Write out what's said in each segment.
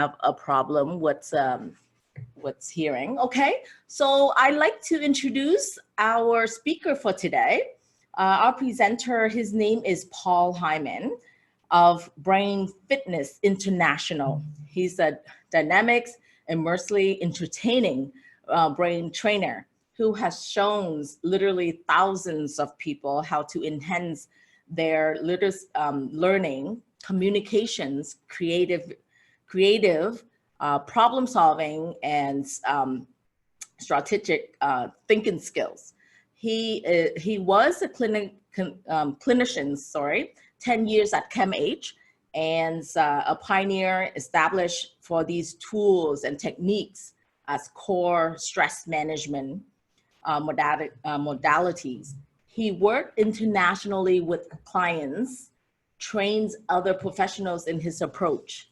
have a problem what's hearing. Okay, so I'd like to introduce our speaker for today. Our presenter, his name is Paul Hyman of Brain Fitness International. He's a dynamics, immersively entertaining brain trainer who has shown literally thousands of people how to enhance their learning, communications, creative problem solving, and strategic thinking skills. He was a clinician, 10 years at ChemH, and a pioneer established for these tools and techniques as core stress management modalities. He worked internationally with clients, trains other professionals in his approach.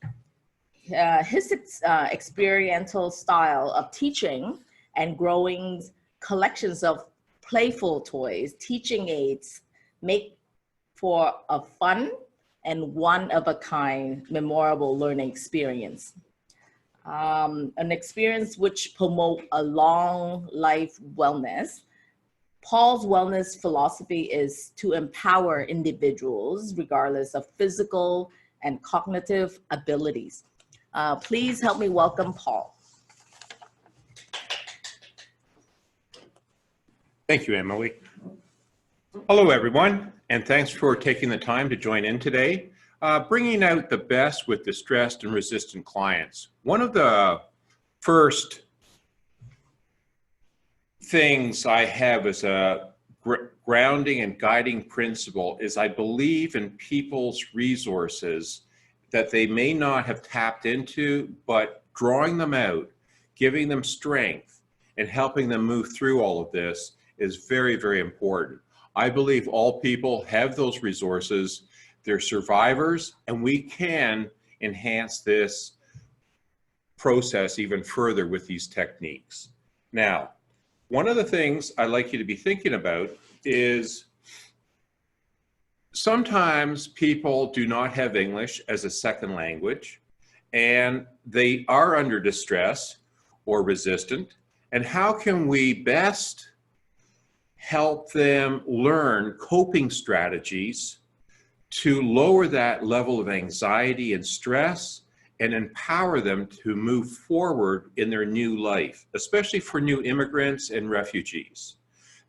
His experiential style of teaching and growing collections of playful toys, teaching aids, make for a fun and one-of-a-kind memorable learning experience. An experience which promotes a long life wellness. Paul's wellness philosophy is to empower individuals regardless of physical and cognitive abilities. Please help me welcome Paul. Thank you, Emily. Hello, everyone, and thanks for taking the time to join in today. Bringing out the best with distressed and resistant clients. One of the first things I have as a grounding and guiding principle is I believe in people's resources that they may not have tapped into, but drawing them out, giving them strength, and helping them move through all of this is very, very important. I believe all people have those resources. They're survivors, and we can enhance this process even further with these techniques. Now, one of the things I'd like you to be thinking about is sometimes people do not have English as a second language, and they are under distress or resistant. And how can we best help them learn coping strategies to lower that level of anxiety and stress and empower them to move forward in their new life, especially for new immigrants and refugees?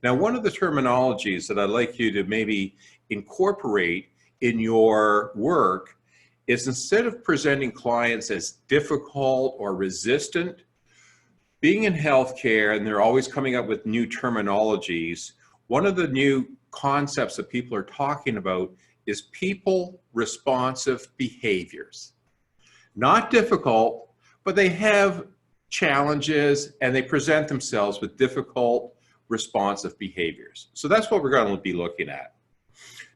Now, one of the terminologies that I'd like you to maybe incorporate in your work is, instead of presenting clients as difficult or resistant, being in healthcare, and they're always coming up with new terminologies, one of the new concepts that people are talking about is people responsive behaviors. Not difficult, but they have challenges and they present themselves with difficult responsive behaviors. So that's what we're going to be looking at.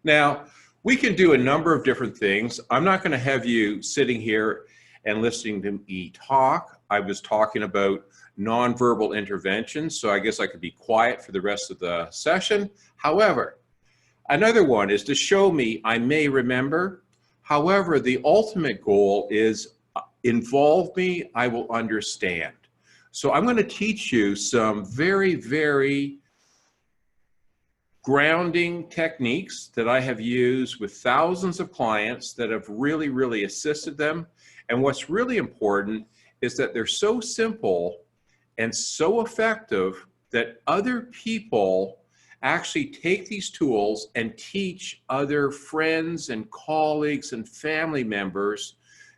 Now, we can do a number of different things. I'm not going to have you sitting here and listening to me talk. I was talking about nonverbal interventions, so I guess I could be quiet for the rest of the session. However, another one is to show me I may remember. However, the ultimate goal is involve me, I will understand. So I'm going to teach you some very, very grounding techniques that I have used with thousands of clients that have really, really assisted them. And what's really important is that they're so simple and so effective that other people actually take these tools and teach other friends and colleagues and family members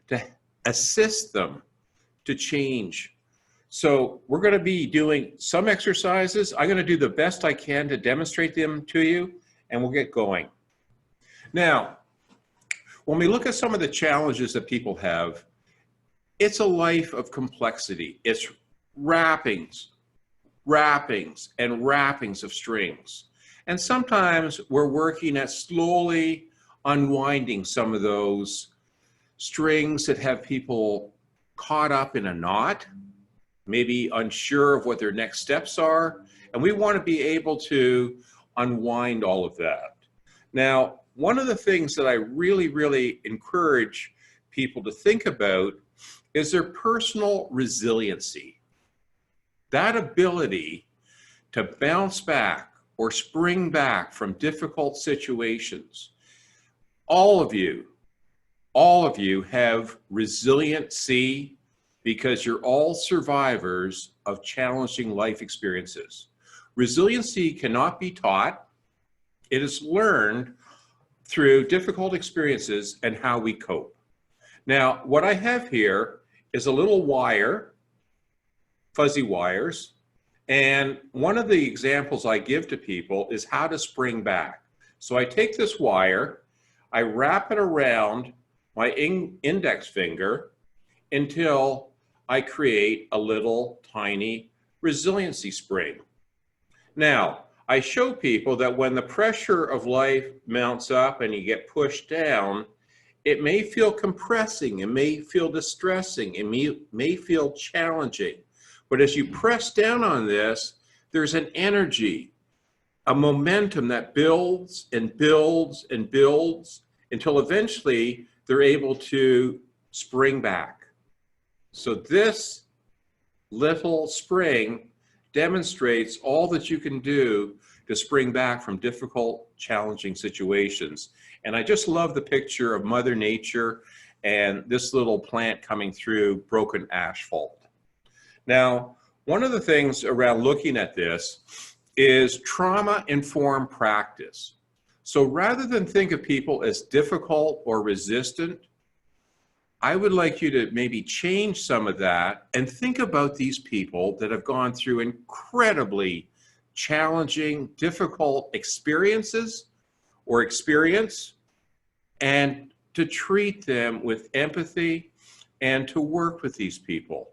to assist them to change. So we're going to be doing some exercises. I'm going to do the best I can to demonstrate them to you, and we'll get going. Now, when we look at some of the challenges that people have, it's a life of complexity. It's wrappings, and wrappings of strings. And sometimes we're working at slowly unwinding some of those strings that have people caught up in a knot, maybe unsure of what their next steps are. And we want to be able to unwind all of that. Now, one of the things that I really, really encourage people to think about is their personal resiliency. That ability to bounce back or spring back from difficult situations. All of you have resiliency because you're all survivors of challenging life experiences. Resiliency cannot be taught. It is learned through difficult experiences and how we cope. Now, what I have here is a little wire, fuzzy wires, and one of the examples I give to people is how to spring back. So I take this wire, I wrap it around my index finger until I create a little tiny resiliency spring. Now, I show people that when the pressure of life mounts up and you get pushed down, it may feel compressing, it may feel distressing, it may feel challenging. But as you press down on this, there's an energy, a momentum that builds and builds and builds until eventually they're able to spring back. So this little spring demonstrates all that you can do to spring back from difficult, challenging situations. And I just love the picture of Mother Nature and this little plant coming through broken asphalt. Now, one of the things around looking at this is trauma-informed practice. So rather than think of people as difficult or resistant, I would like you to maybe change some of that and think about these people that have gone through incredibly challenging, difficult experiences or experience, and to treat them with empathy and to work with these people,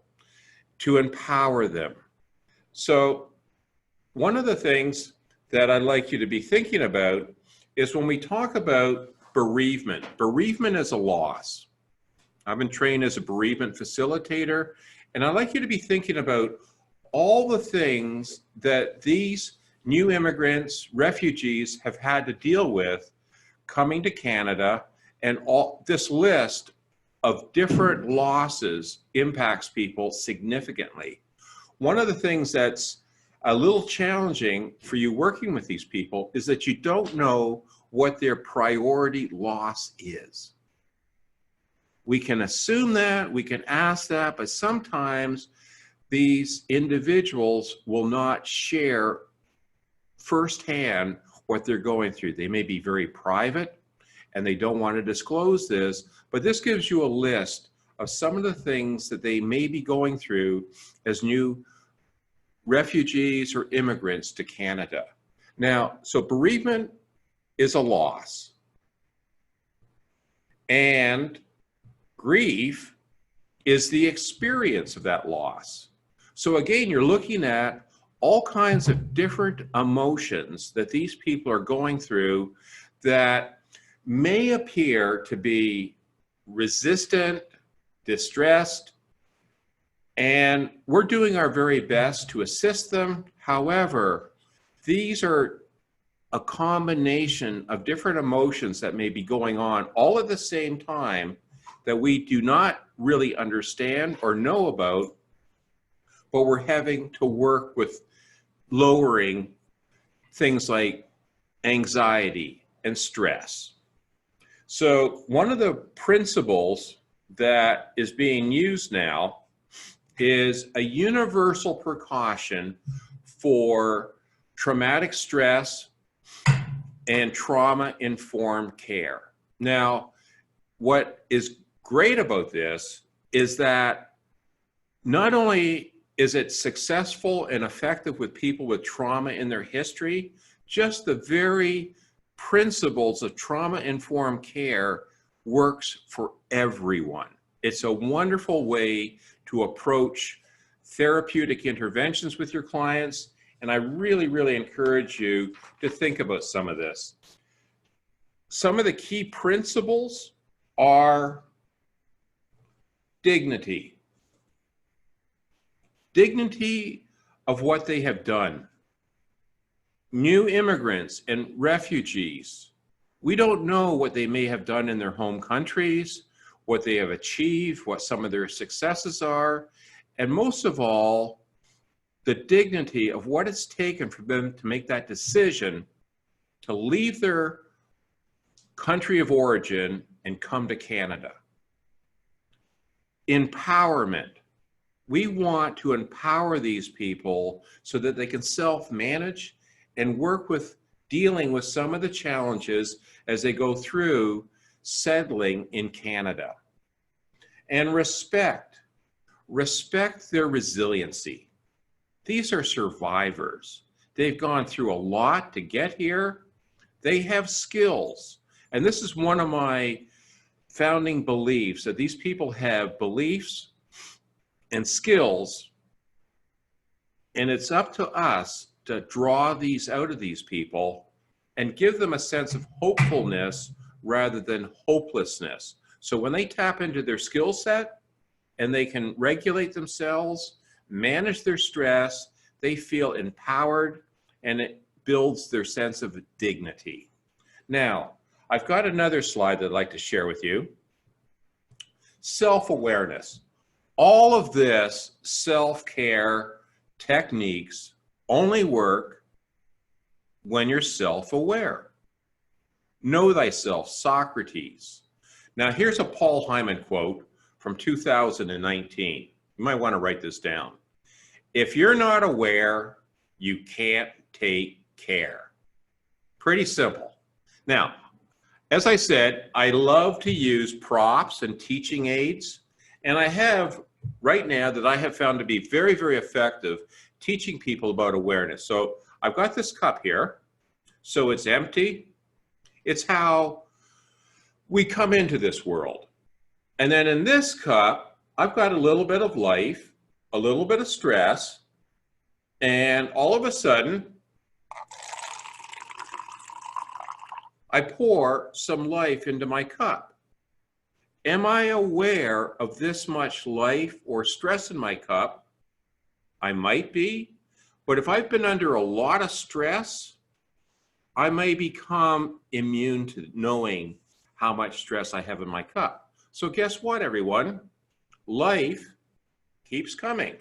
to empower them. So one of the things that I'd like you to be thinking about is when we talk about bereavement. Bereavement is a loss. I've been trained as a bereavement facilitator, and I'd like you to be thinking about all the things that these new immigrants, refugees have had to deal with coming to Canada, and all this list of different losses impacts people significantly. One of the things that's a little challenging for you working with these people is that you don't know what their priority loss is. We can assume that, we can ask that, but sometimes these individuals will not share firsthand what they're going through. They may be very private and they don't want to disclose this, but this gives you a list of some of the things that they may be going through as new refugees or immigrants to Canada. Now, so bereavement is a loss, and grief is the experience of that loss. So again, you're looking at all kinds of different emotions that these people are going through that may appear to be resistant, distressed, and we're doing our very best to assist them. However, these are a combination of different emotions that may be going on all at the same time that we do not really understand or know about, but we're having to work with lowering things like anxiety and stress. So one of the principles that is being used now is a universal precaution for traumatic stress and trauma-informed care. Now, what is great about this is that not only is it successful and effective with people with trauma in their history, just the very principles of trauma-informed care works for everyone. It's a wonderful way to approach therapeutic interventions with your clients, and I really, really encourage you to think about some of this. Some of the key principles are dignity. Dignity of what they have done. New immigrants and refugees, we don't know what they may have done in their home countries. what they have achieved, what some of their successes are, and most of all, the dignity of what it's taken for them to make that decision to leave their country of origin and come to Canada. Empowerment. We want to empower these people so that they can self-manage and work with dealing with some of the challenges as they go through settling in Canada. And respect. Respect their resiliency. These are survivors. They've gone through a lot to get here. They have skills. And this is one of my founding beliefs, that these people have beliefs and skills, and it's up to us to draw these out of these people and give them a sense of hopefulness rather than hopelessness. So when they tap into their skill set and they can regulate themselves, manage their stress, they feel empowered, and it builds their sense of dignity. Now, I've got another slide that I'd like to share with you. Self-awareness. All of this self-care techniques only work when you're self-aware. Know thyself, Socrates. Now here's a Paul Hyman quote from 2019. You might want to write this down. If you're not aware, you can't take care. Pretty simple. Now, as I said, I love to use props and teaching aids. And I have right now that I have found to be very, very effective teaching people about awareness. So I've got this cup here. So it's empty. It's how we come into this world. And then in this cup, I've got a little bit of life, a little bit of stress, and all of a sudden, I pour some life into my cup. Am I aware of this much life or stress in my cup? I might be, but if I've been under a lot of stress, I may become immune to knowing how much stress I have in my cup. So guess what, everyone? Life keeps coming.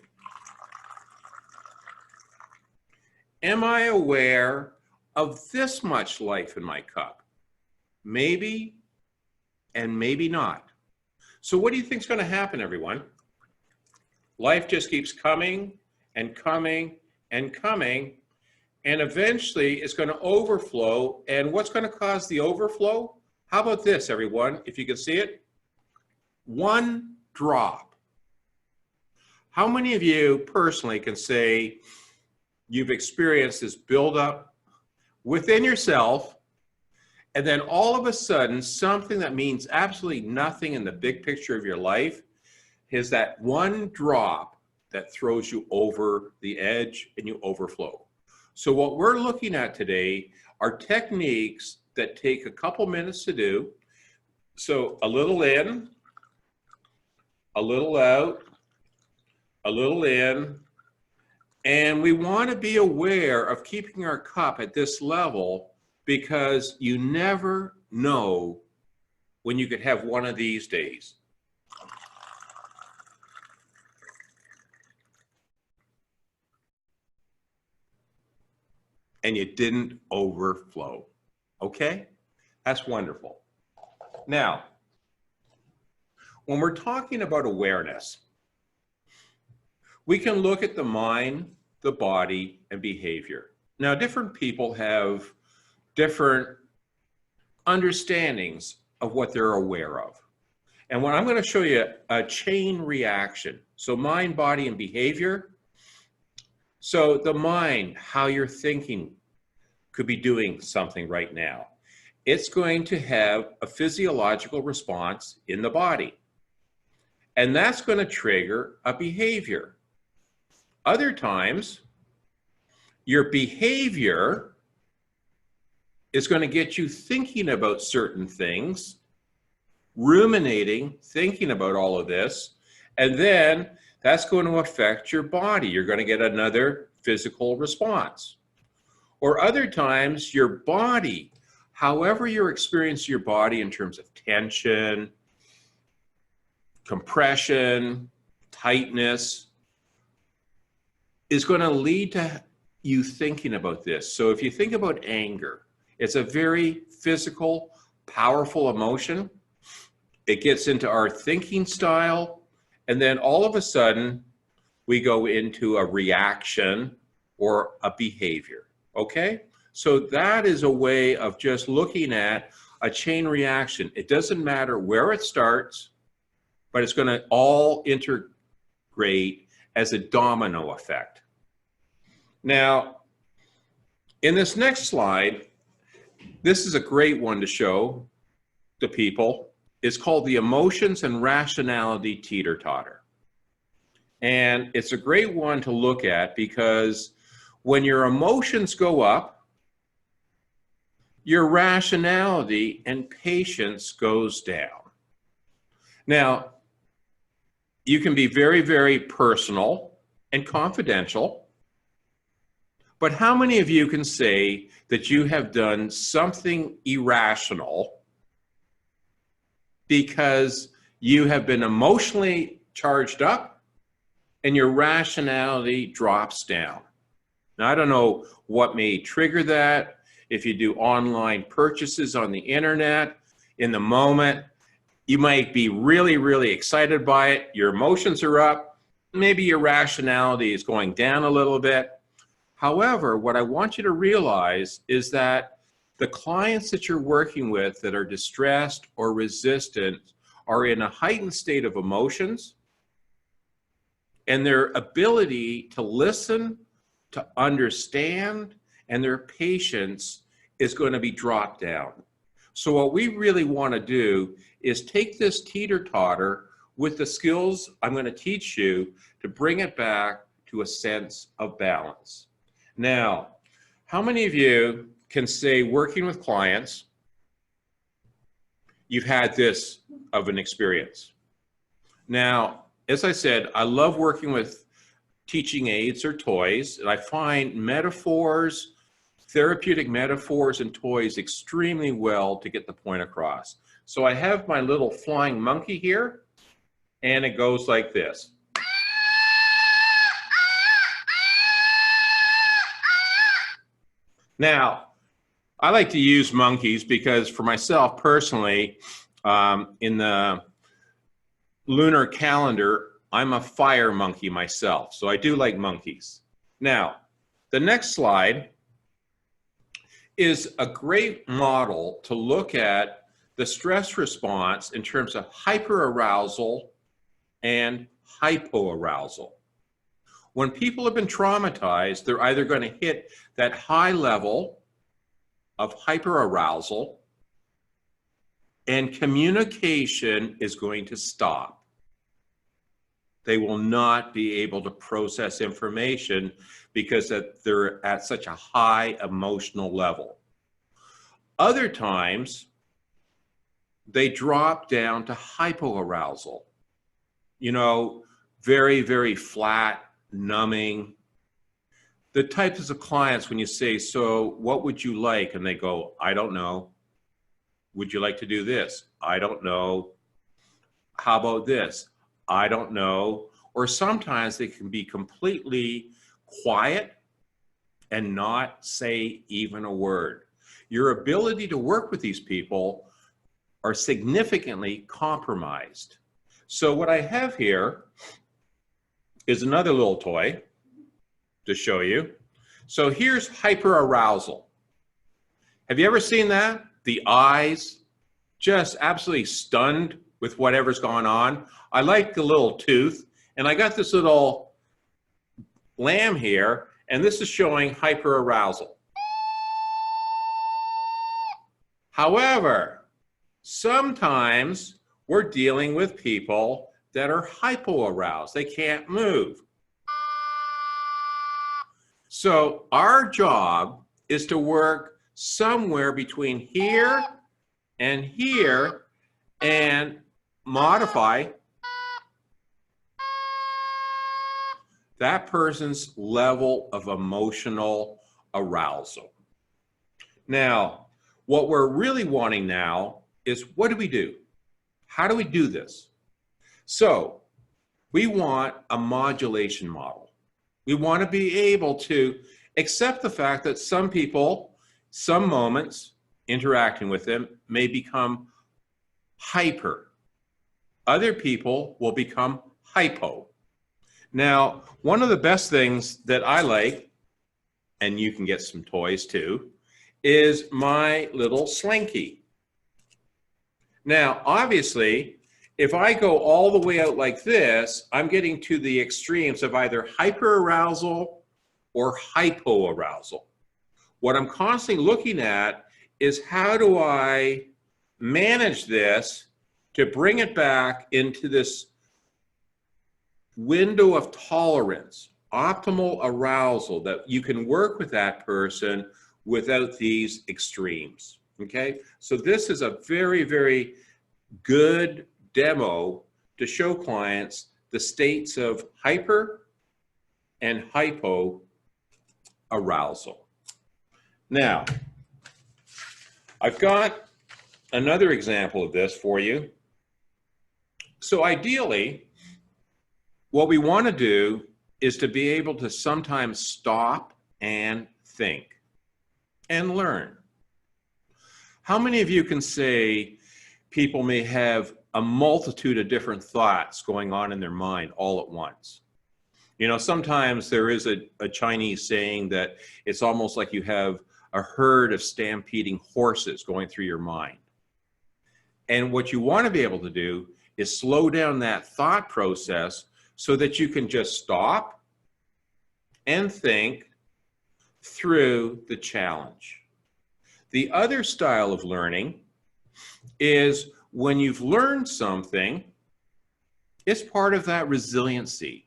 Am I aware of this much life in my cup? Maybe, and maybe not. So what do you think is going to happen, everyone? Life just keeps coming and coming and coming, and eventually it's going to overflow. And what's going to cause the overflow? How about this, everyone, if you can see it? One drop. How many of you personally can say you've experienced this buildup within yourself, and then all of a sudden, something that means absolutely nothing in the big picture of your life is that one drop that throws you over the edge and you overflow. So what we're looking at today are techniques that take a couple minutes to do. So a little in, a little out, a little in, and we want to be aware of keeping our cup at this level, because you never know when you could have one of these days. And you didn't overflow. Okay? That's wonderful. Now, when we're talking about awareness, we can look at the mind, the body, and behavior. Now, different people have different understandings of what they're aware of. And when I'm going to show you a chain reaction. So mind, body, and behavior. So the mind, how you're thinking, could be doing something right now. It's going to have a physiological response in the body. And that's going to trigger a behavior. Other times, your behavior is going to get you thinking about certain things, ruminating, thinking about all of this, and then that's going to affect your body. You're going to get another physical response. Or other times, your body, however you're experiencing your body in terms of tension, compression, tightness, is going to lead to you thinking about this. So if you think about anger, it's a very physical, powerful emotion. It gets into our thinking style, and then all of a sudden, we go into a reaction or a behavior, okay? So that is a way of just looking at a chain reaction. It doesn't matter where it starts, but it's gonna all integrate as a domino effect. Now, in this next slide, this is a great one to show to people. It's called the emotions and rationality teeter-totter. And it's a great one to look at because when your emotions go up, your rationality and patience goes down. Now, you can be very, very personal and confidential. But how many of you can say that you have done something irrational because you have been emotionally charged up and your rationality drops down? Now, I don't know what may trigger that. If you do online purchases on the internet, in the moment, you might be really, really excited by it. Your emotions are up. Maybe your rationality is going down a little bit. However, what I want you to realize is that the clients that you're working with that are distressed or resistant are in a heightened state of emotions, and their ability to listen, to understand, and their patience is going to be dropped down. So what we really want to do is take this teeter-totter with the skills I'm going to teach you to bring it back to a sense of balance. Now, how many of you can say, working with clients, you've had this of an experience? Now, as I said, I love working with teaching aids or toys, and I find metaphors, therapeutic metaphors and toys extremely well to get the point across. So I have my little flying monkey here, and it goes like this. Now, I like to use monkeys because for myself personally, in the lunar calendar, I'm a fire monkey myself. So I do like monkeys. Now, the next slide is a great model to look at the stress response in terms of hyperarousal and hypoarousal. When people have been traumatized, they're either going to hit that high level of hyperarousal and communication is going to stop. They will not be able to process information because they're at such a high emotional level. Other times, they drop down to hypoarousal. You know, very, very flat, numbing. The types of clients when you say, so what would you like? And they go, I don't know. Would you like to do this? I don't know. How about this? I don't know. Or sometimes they can be completely quiet and not say even a word. Your ability to work with these people are significantly compromised. So what I have here is another little toy to show you. So here's hyperarousal. Have you ever seen that? The eyes just absolutely stunned with whatever's going on. I like the little tooth, and I got this little lamb here, and this is showing hyperarousal. However, sometimes we're dealing with people that are hypoaroused. They can't move. So our job is to work somewhere between here and here and modify that person's level of emotional arousal. Now, what we're really wanting now is, what do we do? How do we do this? So we want a modulation model. We want to be able to accept the fact that some people, some moments interacting with them may become hyper. Other people will become hypo. Now, one of the best things that I like, and you can get some toys too, is my little slinky. Now, obviously, if I go all the way out like this, I'm getting to the extremes of either hyperarousal or hypoarousal. What I'm constantly looking at is how do I manage this to bring it back into this window of tolerance, optimal arousal, that you can work with that person without these extremes, okay? So this is a very, very good demo to show clients the states of hyper and hypo arousal. Now, I've got another example of this for you. So ideally, what we want to do is to be able to sometimes stop and think and learn. How many of you can say people may have a multitude of different thoughts going on in their mind all at once? You know, sometimes there is a Chinese saying that it's almost like you have a herd of stampeding horses going through your mind. And what you want to be able to do is slow down that thought process so that you can just stop and think through the challenge. The other style of learning is when you've learned something, it's part of that resiliency.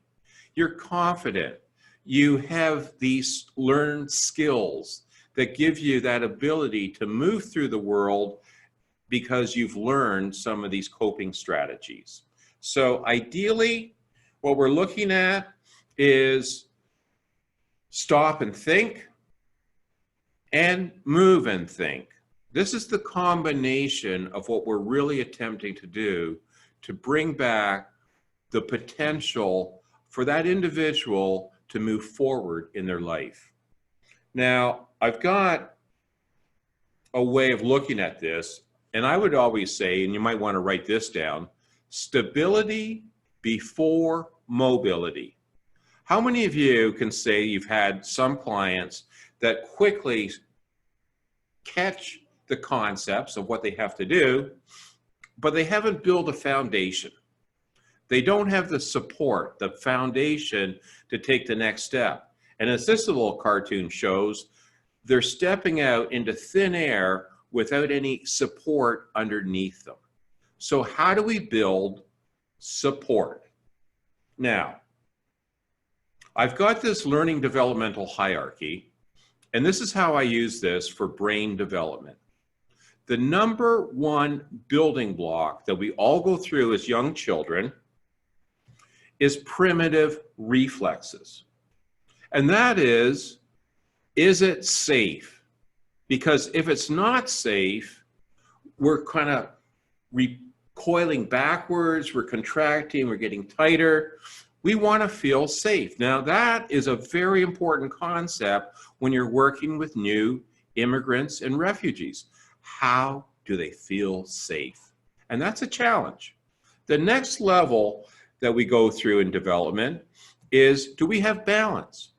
You're confident. You have these learned skills that give you that ability to move through the world because you've learned some of these coping strategies. So ideally, what we're looking at is stop and think and move and think. This is the combination of what we're really attempting to do to bring back the potential for that individual to move forward in their life. Now, I've got a way of looking at this, and I would always say, and you might want to write this down, stability before mobility. How many of you can say you've had some clients that quickly catch the concepts of what they have to do, but they haven't built a foundation? They don't have the support, the foundation to take the next step. And as this little cartoon shows, they're stepping out into thin air without any support underneath them. So how do we build support? Now, I've got this learning developmental hierarchy, and this is how I use this for brain development. The number one building block that we all go through as young children is primitive reflexes. And that is it safe? Because if it's not safe, we're kind of recoiling backwards, we're contracting, we're getting tighter. We want to feel safe. Now, that is a very important concept when you're working with new immigrants and refugees. How do they feel safe? And that's a challenge. The next level that we go through in development is, do we have balance?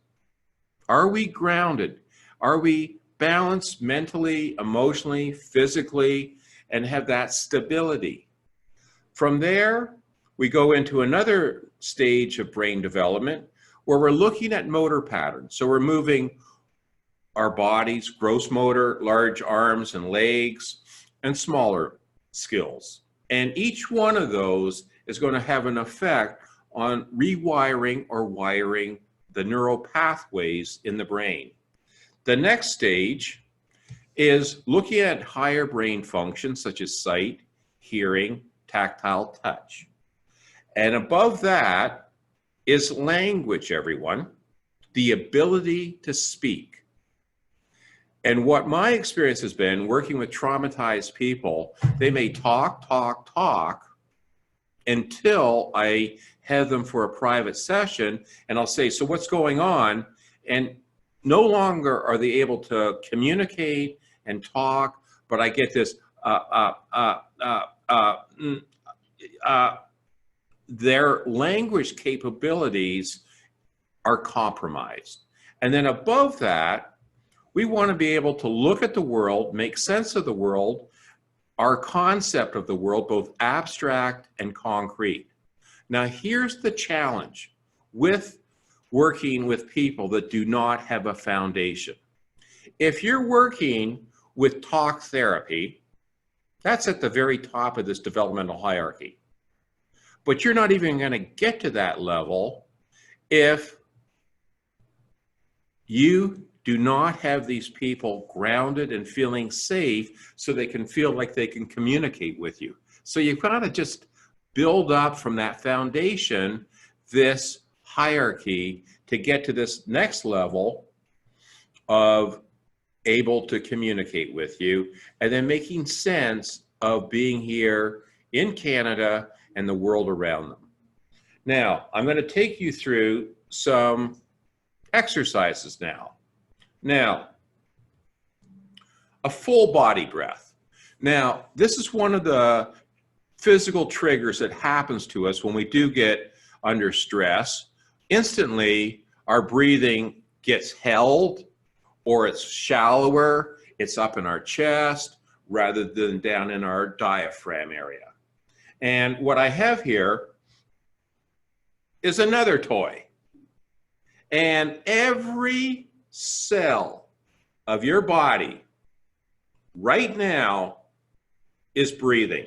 Are we grounded? Are we balanced mentally, emotionally, physically, and have that stability? From there, we go into another stage of brain development where we're looking at motor patterns. So we're moving our bodies, gross motor, large arms and legs, and smaller skills. And each one of those is going to have an effect on rewiring or wiring the neural pathways in the brain. The next stage is looking at higher brain functions such as sight, hearing, tactile touch. And above that is language, everyone, the ability to speak. And what my experience has been working with traumatized people, they may talk, until I have them for a private session, and I'll say, so what's going on? And no longer are they able to communicate and talk, but I get this, their language capabilities are compromised. And then above that, we want to be able to look at the world, make sense of the world, our concept of the world, both abstract and concrete. Now, here's the challenge with working with people that do not have a foundation. If you're working with talk therapy, that's at the very top of this developmental hierarchy. But you're not even going to get to that level if you do not have these people grounded and feeling safe so they can feel like they can communicate with you. So you've got to just build up from that foundation, this hierarchy, to get to this next level of able to communicate with you, and then making sense of being here in Canada and the world around them. Now, I'm going to take you through some exercises now. Now, a full body breath. Now, this is one of the physical triggers that happens to us when we do get under stress. Instantly, our breathing gets held, or it's shallower, it's up in our chest rather than down in our diaphragm area. And what I have here is another toy. And every cell of your body right now is breathing.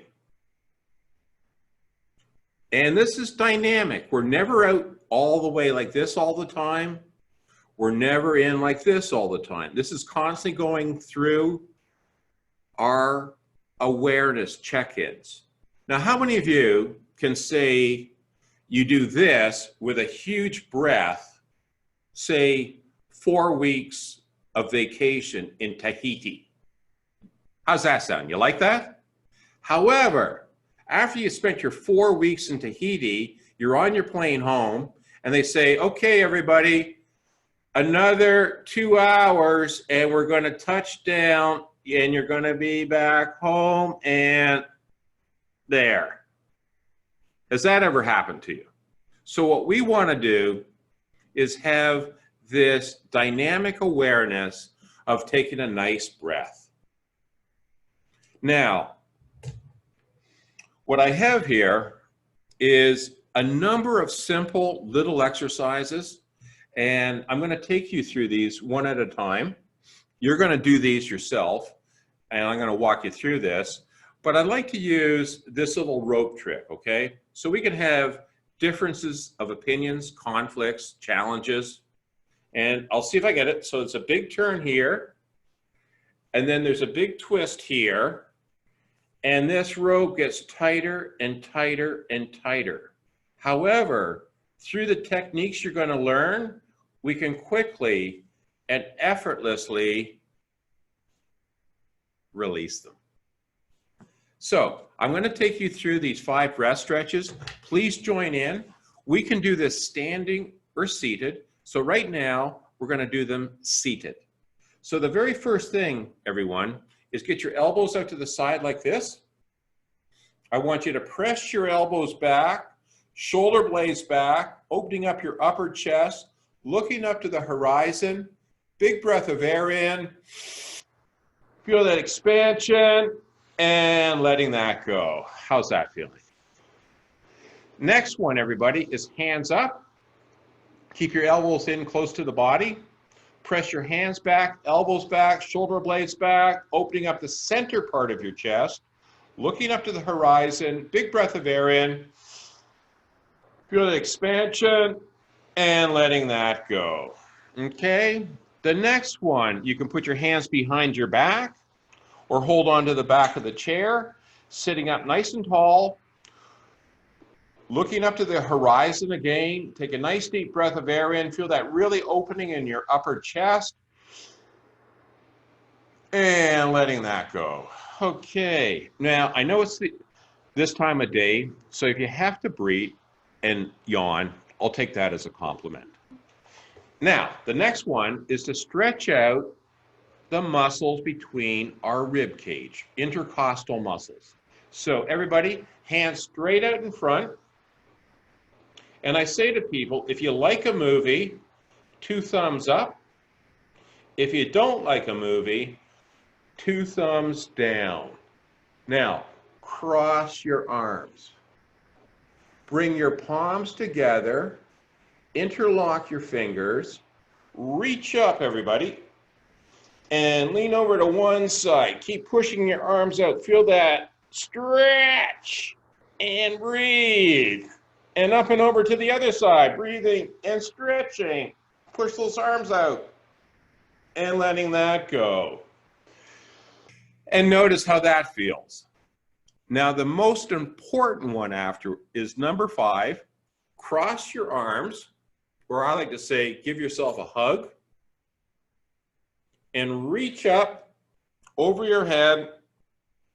And this is dynamic. We're never out all the way like this all the time. We're never in like this all the time. This is constantly going through our awareness check-ins. Now, how many of you can say you do this with a huge breath, say 4 weeks of vacation in Tahiti? How's that sound? You like that? However, after you spent your 4 weeks in Tahiti, you're on your plane home, and they say, okay, everybody, another 2 hours, and we're going to touch down, and you're going to be back home, and there. Has that ever happened to you? So what we want to do is have this dynamic awareness of taking a nice breath. Now, what I have here is a number of simple little exercises, and I'm going to take you through these one at a time. You're going to do these yourself, and I'm going to walk you through this. But I'd like to use this little rope trick, okay? So we can have differences of opinions, conflicts, challenges, and I'll see if I get it. So it's a big turn here, and then there's a big twist here, and this rope gets tighter and tighter and tighter. However, through the techniques you're going to learn, we can quickly and effortlessly release them. So I'm going to take you through these 5 breath stretches. Please join in. We can do this standing or seated. So right now, we're going to do them seated. So the very first thing, everyone, is get your elbows out to the side like this. I want you to press your elbows back, shoulder blades back, opening up your upper chest, looking up to the horizon. Big breath of air in. Feel that expansion. And letting that go. How's that feeling? Next one, everybody, is hands up. Keep your elbows in close to the body. Press your hands back, elbows back, shoulder blades back, opening up the center part of your chest, looking up to the horizon. Big breath of air in. Feel the expansion and letting that go. Okay? The next one, you can put your hands behind your back, or hold on to the back of the chair, sitting up nice and tall, looking up to the horizon again. Take a nice deep breath of air in. Feel that really opening in your upper chest. And letting that go. Okay, now I know it's this time of day. So if you have to breathe and yawn, I'll take that as a compliment. Now, the next one is to stretch out the muscles between our rib cage, intercostal muscles. So everybody, hands straight out in front. And I say to people, if you like a movie, 2 thumbs up. If you don't like a movie, 2 thumbs down. Now, cross your arms. Bring your palms together, interlock your fingers, reach up, everybody, and lean over to one side. Keep pushing your arms out. Feel that stretch and breathe. And up and over to the other side, breathing and stretching. Push those arms out and letting that go. And notice how that feels. Now, the most important one after is number 5. Cross your arms, or I like to say, give yourself a hug, and reach up over your head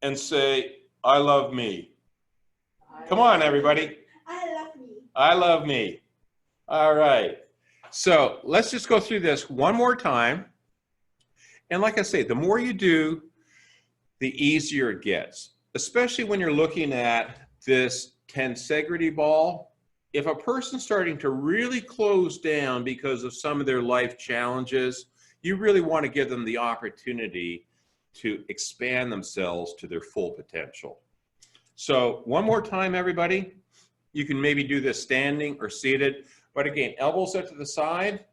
and say, I love me. Come on, everybody. I love me. I love me. All right. So let's just go through this one more time. And like I say, the more you do, the easier it gets, especially when you're looking at this tensegrity ball. If a person's starting to really close down because of some of their life challenges, you really want to give them the opportunity to expand themselves to their full potential. So one more time, everybody. You can maybe do this standing or seated, but again, elbows out to the side,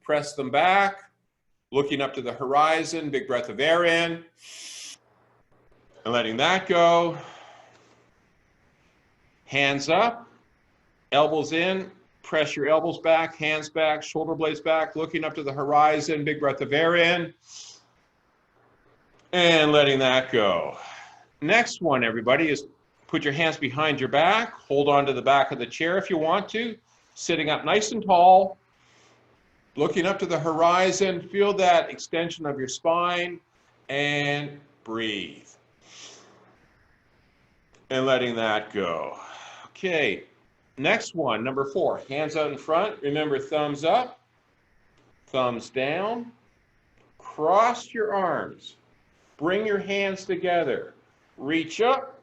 press them back, looking up to the horizon, big breath of air in, and letting that go. Hands up, elbows in, press your elbows back, hands back, shoulder blades back, looking up to the horizon, big breath of air in, and letting that go. Next one, everybody, is put your hands behind your back, hold on to the back of the chair if you want to, sitting up nice and tall, looking up to the horizon, feel that extension of your spine, and breathe. And letting that go. Okay, next one, number 4, hands out in front. Remember, thumbs up, thumbs down. Cross your arms. Bring your hands together. Reach up,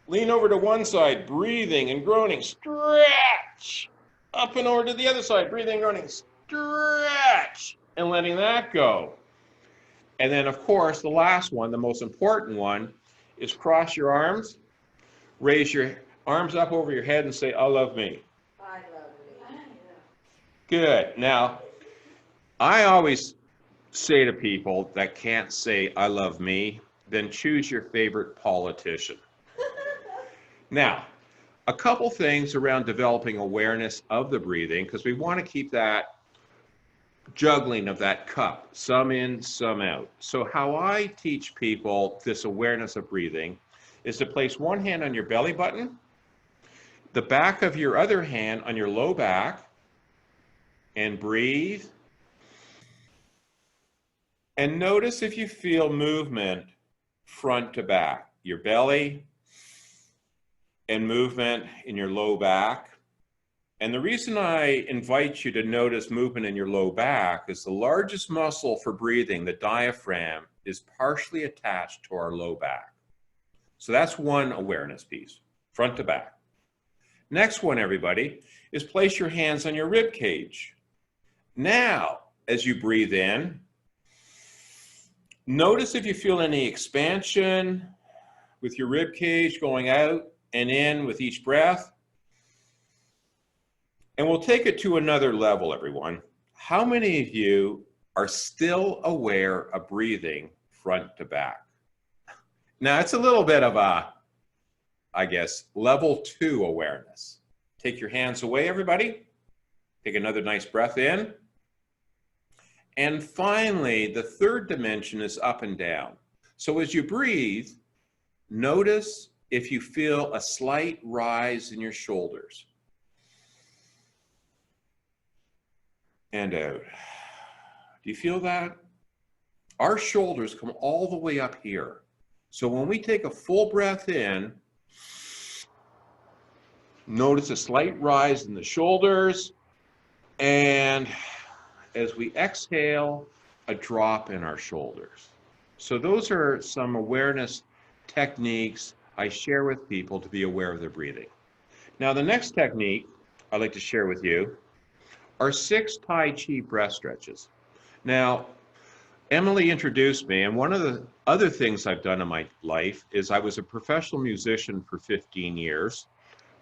lean over to one side, breathing and groaning. Stretch. Up and over to the other side, breathing and groaning. Stretch. And letting that go. And then, of course, the last one, the most important one, is cross your arms. Raise your arms up over your head and say, I love me. I love me. Good. Now, I always say to people that can't say, I love me, then choose your favorite politician. Now, a couple things around developing awareness of the breathing, because we want to keep that juggling of that cup, some in, some out. So how I teach people this awareness of breathing is to place one hand on your belly button, the back of your other hand on your low back, and breathe. And notice if you feel movement front to back, your belly and movement in your low back. And the reason I invite you to notice movement in your low back is the largest muscle for breathing, the diaphragm, is partially attached to our low back. So that's one awareness piece, front to back. Next one, everybody, is place your hands on your rib cage. Now, as you breathe in, notice if you feel any expansion with your rib cage going out and in with each breath. And we'll take it to another level, everyone. How many of you are still aware of breathing front to back? Now, it's a little bit of a, I guess, level 2 awareness. Take your hands away, everybody. Take another nice breath in. And finally, the third dimension is up and down. So as you breathe, notice if you feel a slight rise in your shoulders. And out. Do you feel that? Our shoulders come all the way up here. So when we take a full breath in, Notice a slight rise in the shoulders. And as we exhale, a drop in our shoulders. So those are some awareness techniques I share with people to be aware of their breathing. Now, the next technique I'd like to share with you are 6 Tai Chi breath stretches. Now, Emily introduced me, and one of the other things I've done in my life is I was a professional musician for 15 years,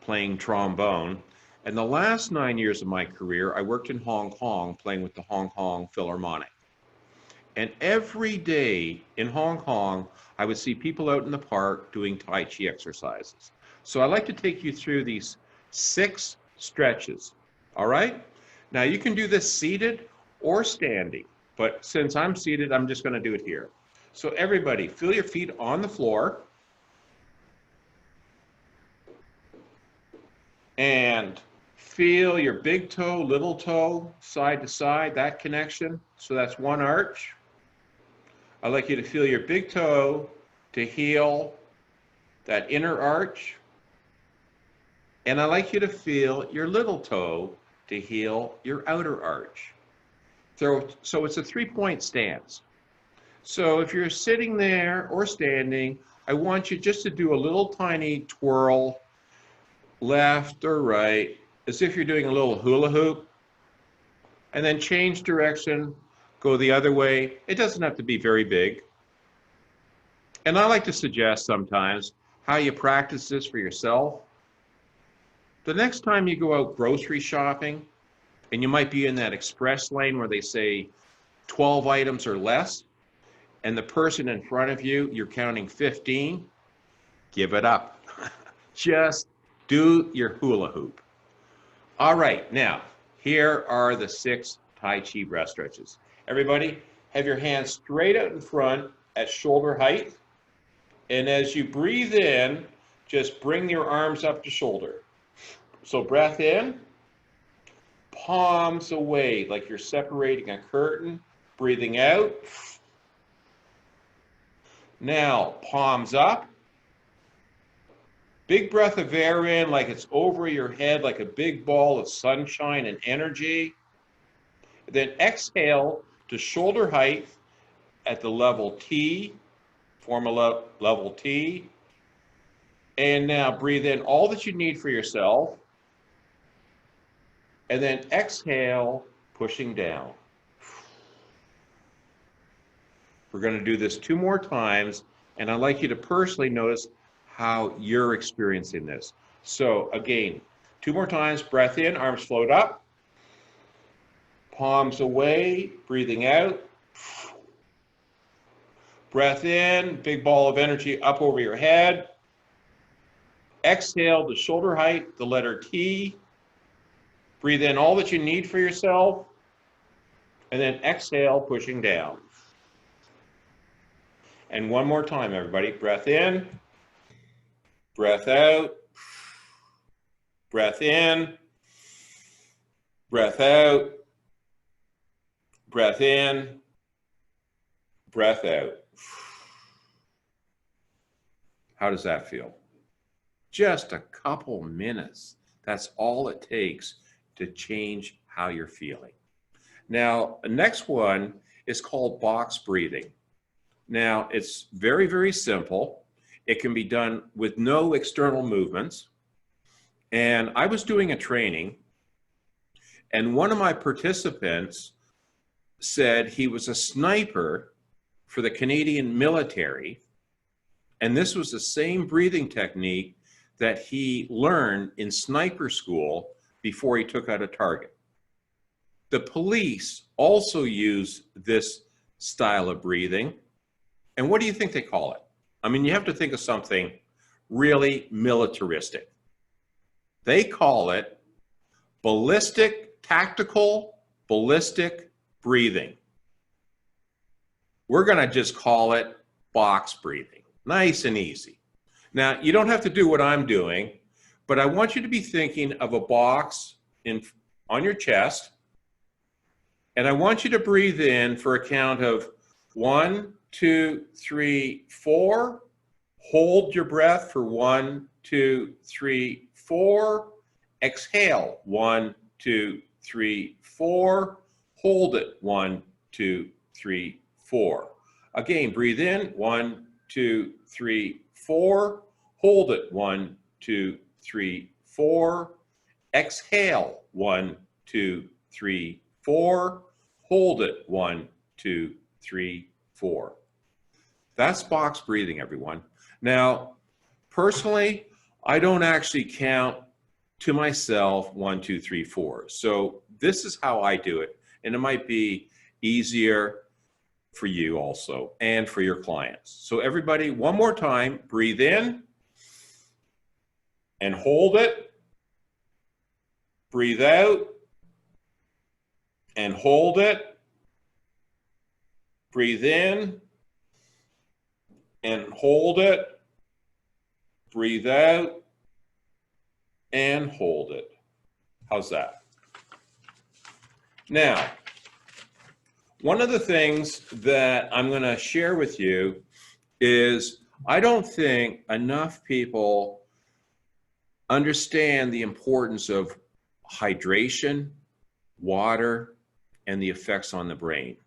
playing trombone. And the last 9 years of my career, I worked in Hong Kong playing with the Hong Kong Philharmonic. And every day in Hong Kong, I would see people out in the park doing Tai Chi exercises. So I'd like to take you through these 6 stretches, all right? Now you can do this seated or standing, but since I'm seated, I'm just gonna do it here. So everybody, feel your feet on the floor. And feel your big toe, little toe, side to side, that connection. So that's one arch. I'd like you to feel your big toe to heal that inner arch. And I'd like you to feel your little toe to heal your outer arch. So it's a 3-point stance. So if you're sitting there or standing, I want you just to do a little tiny twirl, left or right, as if you're doing a little hula hoop, and then change direction, go the other way. It doesn't have to be very big. And I like to suggest sometimes how you practice this for yourself. The next time you go out grocery shopping, and you might be in that express lane where they say 12 items or less, and the person in front of you, you're counting 15, give it up. Just do your hula hoop. All right, now, here are the 6 Tai Chi breath stretches. Everybody, have your hands straight out in front at shoulder height. And as you breathe in, just bring your arms up to shoulder. So breath in, palms away, like you're separating a curtain. Breathing out. Now, palms up. Big breath of air in, like it's over your head, like a big ball of sunshine and energy. Then exhale to shoulder height at the level T, form a level T. And now breathe in all that you need for yourself. And then exhale, pushing down. We're going to do this 2 more times, and I'd like you to personally notice how you're experiencing this. So again, 2 more times, breath in, arms float up, palms away, breathing out. Breath in, big ball of energy up over your head. Exhale to shoulder height, the letter T. Breathe in all that you need for yourself, and then exhale, pushing down. And 1 more time, everybody. Breath in, breath out, breath in, breath out, breath in, breath out. How does that feel? Just a couple minutes. That's all it takes to change how you're feeling. Now, the next one is called box breathing. Now, it's very, very simple. It can be done with no external movements. And I was doing a training, and one of my participants said he was a sniper for the Canadian military, and this was the same breathing technique that he learned in sniper school before he took out a target. The police also use this style of breathing. And what do you think they call it? I mean, you have to think of something really militaristic. They call it tactical ballistic breathing. We're gonna just call it box breathing. Nice and easy. Now, you don't have to do what I'm doing, but I want you to be thinking of a box on your chest, and I want you to breathe in for a count of 1, 2, 3, 4. Hold your breath for 1, 2, 3, 4. Exhale, 1, 2, 3, 4. Hold it, 1, 2, 3, 4. Again, breathe in, 1, 2, 3, 4. Hold it, 1, 2, 3, 4. Exhale, 1, 2, 3, 4. Hold it, 1, 2, 3, 4. That's box breathing, everyone. Now, personally, I don't actually count to myself 1, 2, 3, 4. So this is how I do it. And it might be easier for you also and for your clients. So everybody, one more time, breathe in and hold it. Breathe out and hold it. Breathe in and hold it. Breathe out and hold it. How's that? Now, one of the things that I'm going to share with you is I don't think enough people understand the importance of hydration, water, and the effects on the brain.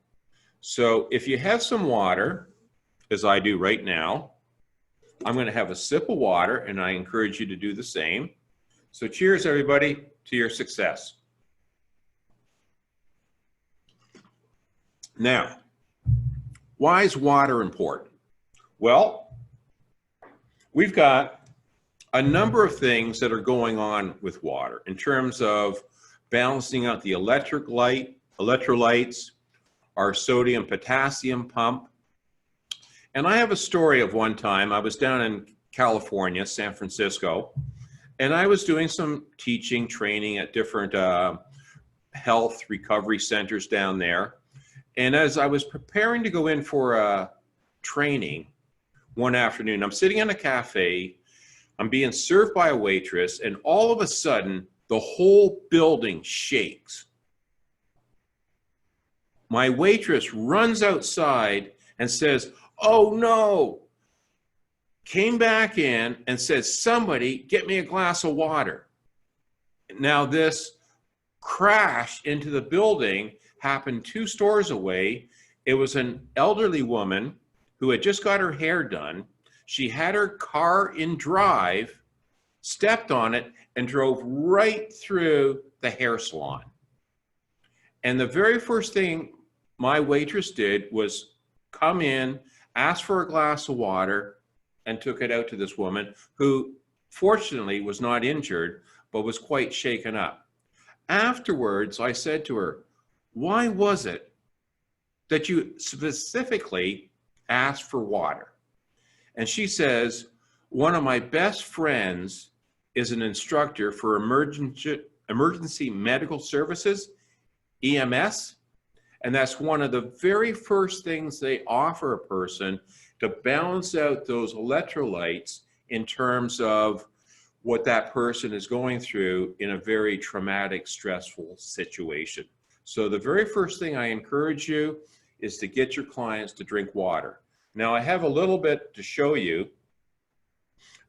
So if you have some water, as I do right now, I'm going to have a sip of water, and I encourage you to do the same. So cheers, everybody, to your success. Now, why is water important? Well, we've got a number of things that are going on with water in terms of balancing out the electrolytes, our sodium potassium pump. And I have a story of one time I was down in California, San Francisco, and I was doing some teaching, training at different health recovery centers down there. And as I was preparing to go in for a training one afternoon, I'm sitting in a cafe, I'm being served by a waitress, and all of a sudden, the whole building shakes. My waitress runs outside and says, "Oh no," came back in and said, "Somebody get me a glass of water." Now this crash into the building happened 2 stores away. It was an elderly woman who had just got her hair done. She had her car in drive, stepped on it, and drove right through the hair salon. And the very first thing my waitress did was come in, ask for a glass of water, and took it out to this woman who fortunately was not injured, but was quite shaken up. Afterwards, I said to her, "Why was it that you specifically asked for water?" And she says, "One of my best friends is an instructor for emergency medical services, EMS, and that's one of the very first things they offer a person to balance out those electrolytes in terms of what that person is going through in a very traumatic, stressful situation." So the very first thing I encourage you is to get your clients to drink water. Now I have a little bit to show you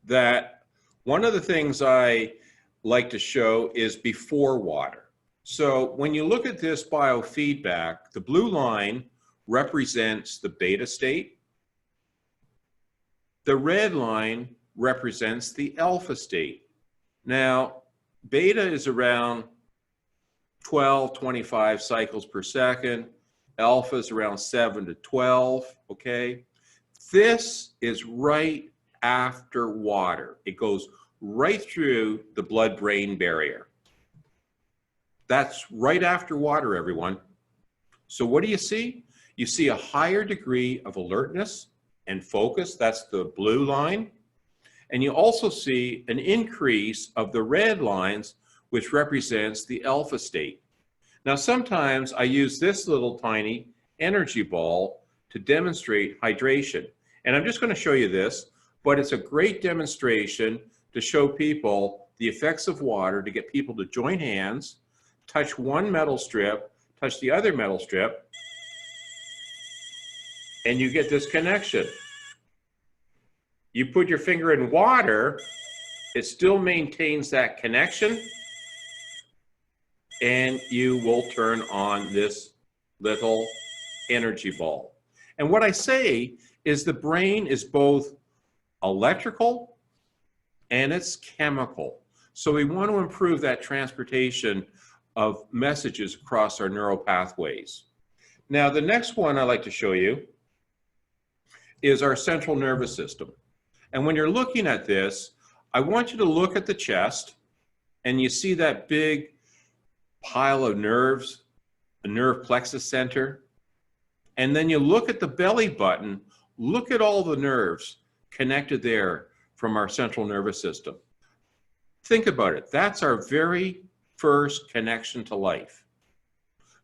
that one of the things I like to show is before water. So when you look at this biofeedback, the blue line represents the beta state. The red line represents the alpha state. Now, beta is around 12, 25 cycles per second. Alpha is around 7 to 12, okay? This is right after water. It goes right through the blood-brain barrier. That's right after water, everyone. So what do you see? You see a higher degree of alertness and focus. That's the blue line. And you also see an increase of the red lines, which represents the alpha state. Now, sometimes I use this little tiny energy ball to demonstrate hydration. And I'm just going to show you this, but it's a great demonstration to show people the effects of water, to get people to join hands, touch one metal strip, touch the other metal strip, and you get this connection. You put your finger in water, it still maintains that connection, and you will turn on this little energy ball. And what I say is the brain is both electrical and it's chemical. So we want to improve that transportation of messages across our neural pathways. Now, the next one I'd like to show you is our central nervous system. And when you're looking at this, I want you to look at the chest, and you see that big pile of nerves, the nerve plexus center. And then you look at the belly button, look at all the nerves connected there from our central nervous system. Think about it. That's our very first connection to life.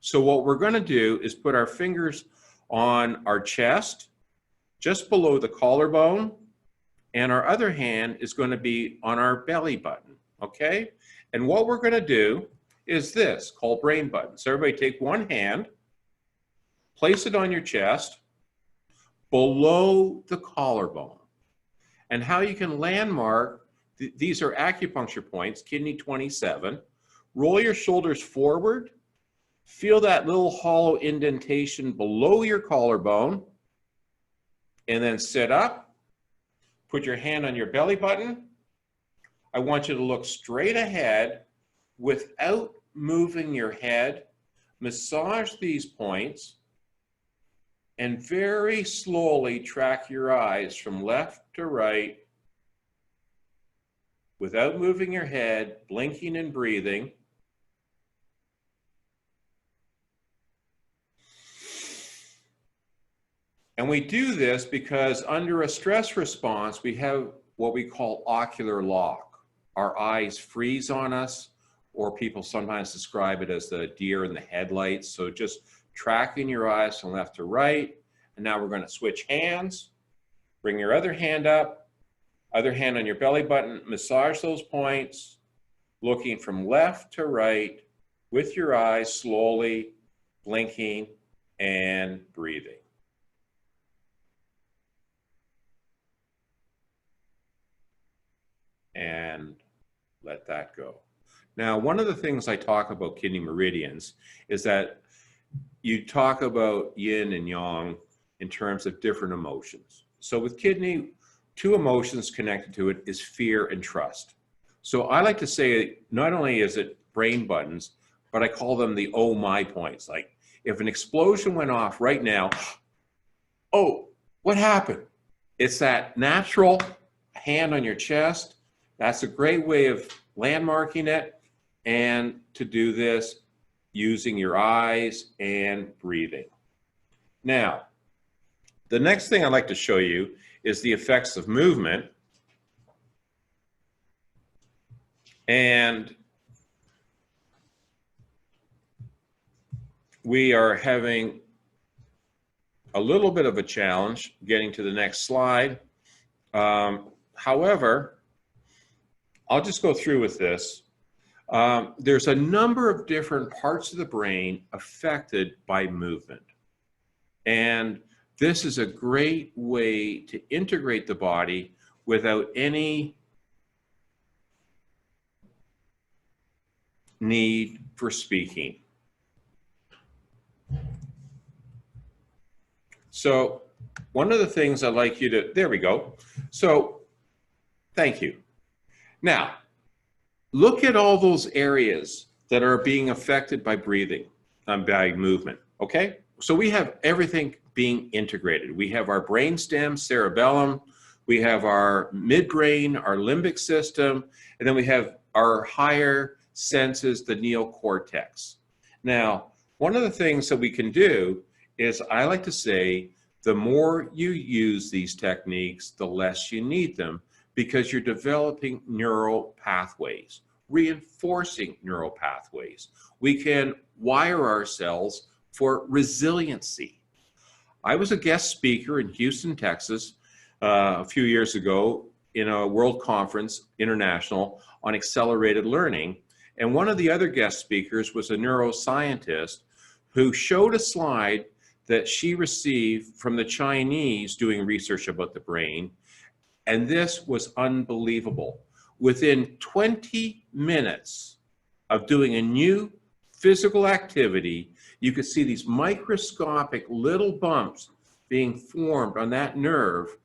So what we're going to do is put our fingers on our chest, just below the collarbone, and our other hand is going to be on our belly button, okay? And what we're going to do is this, called brain button. So everybody take one hand, place it on your chest, below the collarbone. And how you can landmark, these are acupuncture points, kidney 27. Roll your shoulders forward, feel that little hollow indentation below your collarbone, and then sit up, put your hand on your belly button. I want you to look straight ahead without moving your head. Massage these points and very slowly track your eyes from left to right without moving your head, blinking and breathing. And we do this because under a stress response, we have what we call ocular lock. Our eyes freeze on us, or people sometimes describe it as the deer in the headlights. So just tracking your eyes from left to right. And now we're going to switch hands. Bring your other hand up, other hand on your belly button, massage those points, looking from left to right with your eyes slowly, blinking and breathing. And let that go. Now, one of the things I talk about kidney meridians is that you talk about yin and yang in terms of different emotions. So with kidney, two emotions connected to it is fear and trust. So I like to say not only is it brain buttons, but I call them the oh my points. Like if an explosion went off right now, oh, what happened? It's that natural hand on your chest. That's a great way of landmarking it, and to do this using your eyes and breathing. Now, the next thing I'd like to show you is the effects of movement. And we are having a little bit of a challenge getting to the next slide. However, I'll just go through with this. There's a number of different parts of the brain affected by movement. And this is a great way to integrate the body without any need for speaking. So one of the things I'd like you to, there we go. So thank you. Now, look at all those areas that are being affected by breathing, by movement, okay? So we have everything being integrated. We have our brainstem, cerebellum, we have our midbrain, our limbic system, and then we have our higher senses, the neocortex. Now, one of the things that we can do is, I like to say, the more you use these techniques, the less you need them, because you're developing neural pathways, reinforcing neural pathways. We can wire ourselves for resiliency. I was a guest speaker in Houston, Texas, a few years ago in a world conference, international, on accelerated learning. And one of the other guest speakers was a neuroscientist who showed a slide that she received from the Chinese doing research about the brain. And this was unbelievable. Within 20 minutes of doing a new physical activity, you could see these microscopic little bumps being formed on that nerve,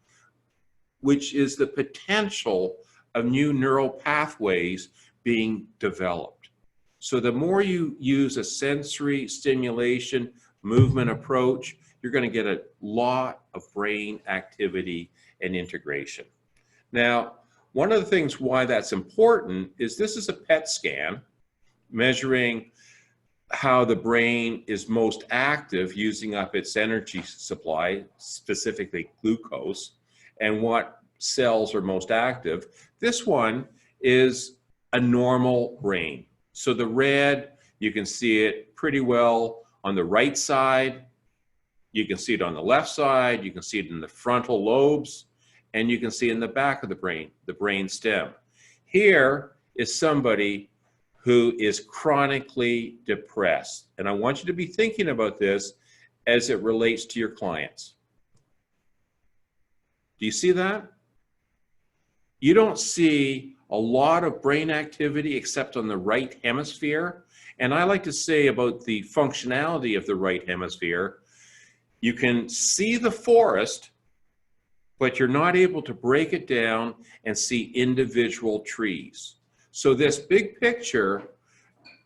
which is the potential of new neural pathways being developed. So the more you use a sensory stimulation movement approach, you're going to get a lot of brain activity and integration. Now, one of the things why that's important is this is a PET scan measuring how the brain is most active using up its energy supply, specifically glucose, and what cells are most active. This one is a normal brain. So the red, you can see it pretty well on the right side. You can see it on the left side. You can see it in the frontal lobes, and you can see it in the back of the brain stem. Here is somebody who is chronically depressed. And I want you to be thinking about this as it relates to your clients. Do you see that? You don't see a lot of brain activity except on the right hemisphere. And I like to say about the functionality of the right hemisphere, you can see the forest, but you're not able to break it down and see individual trees. So this big picture,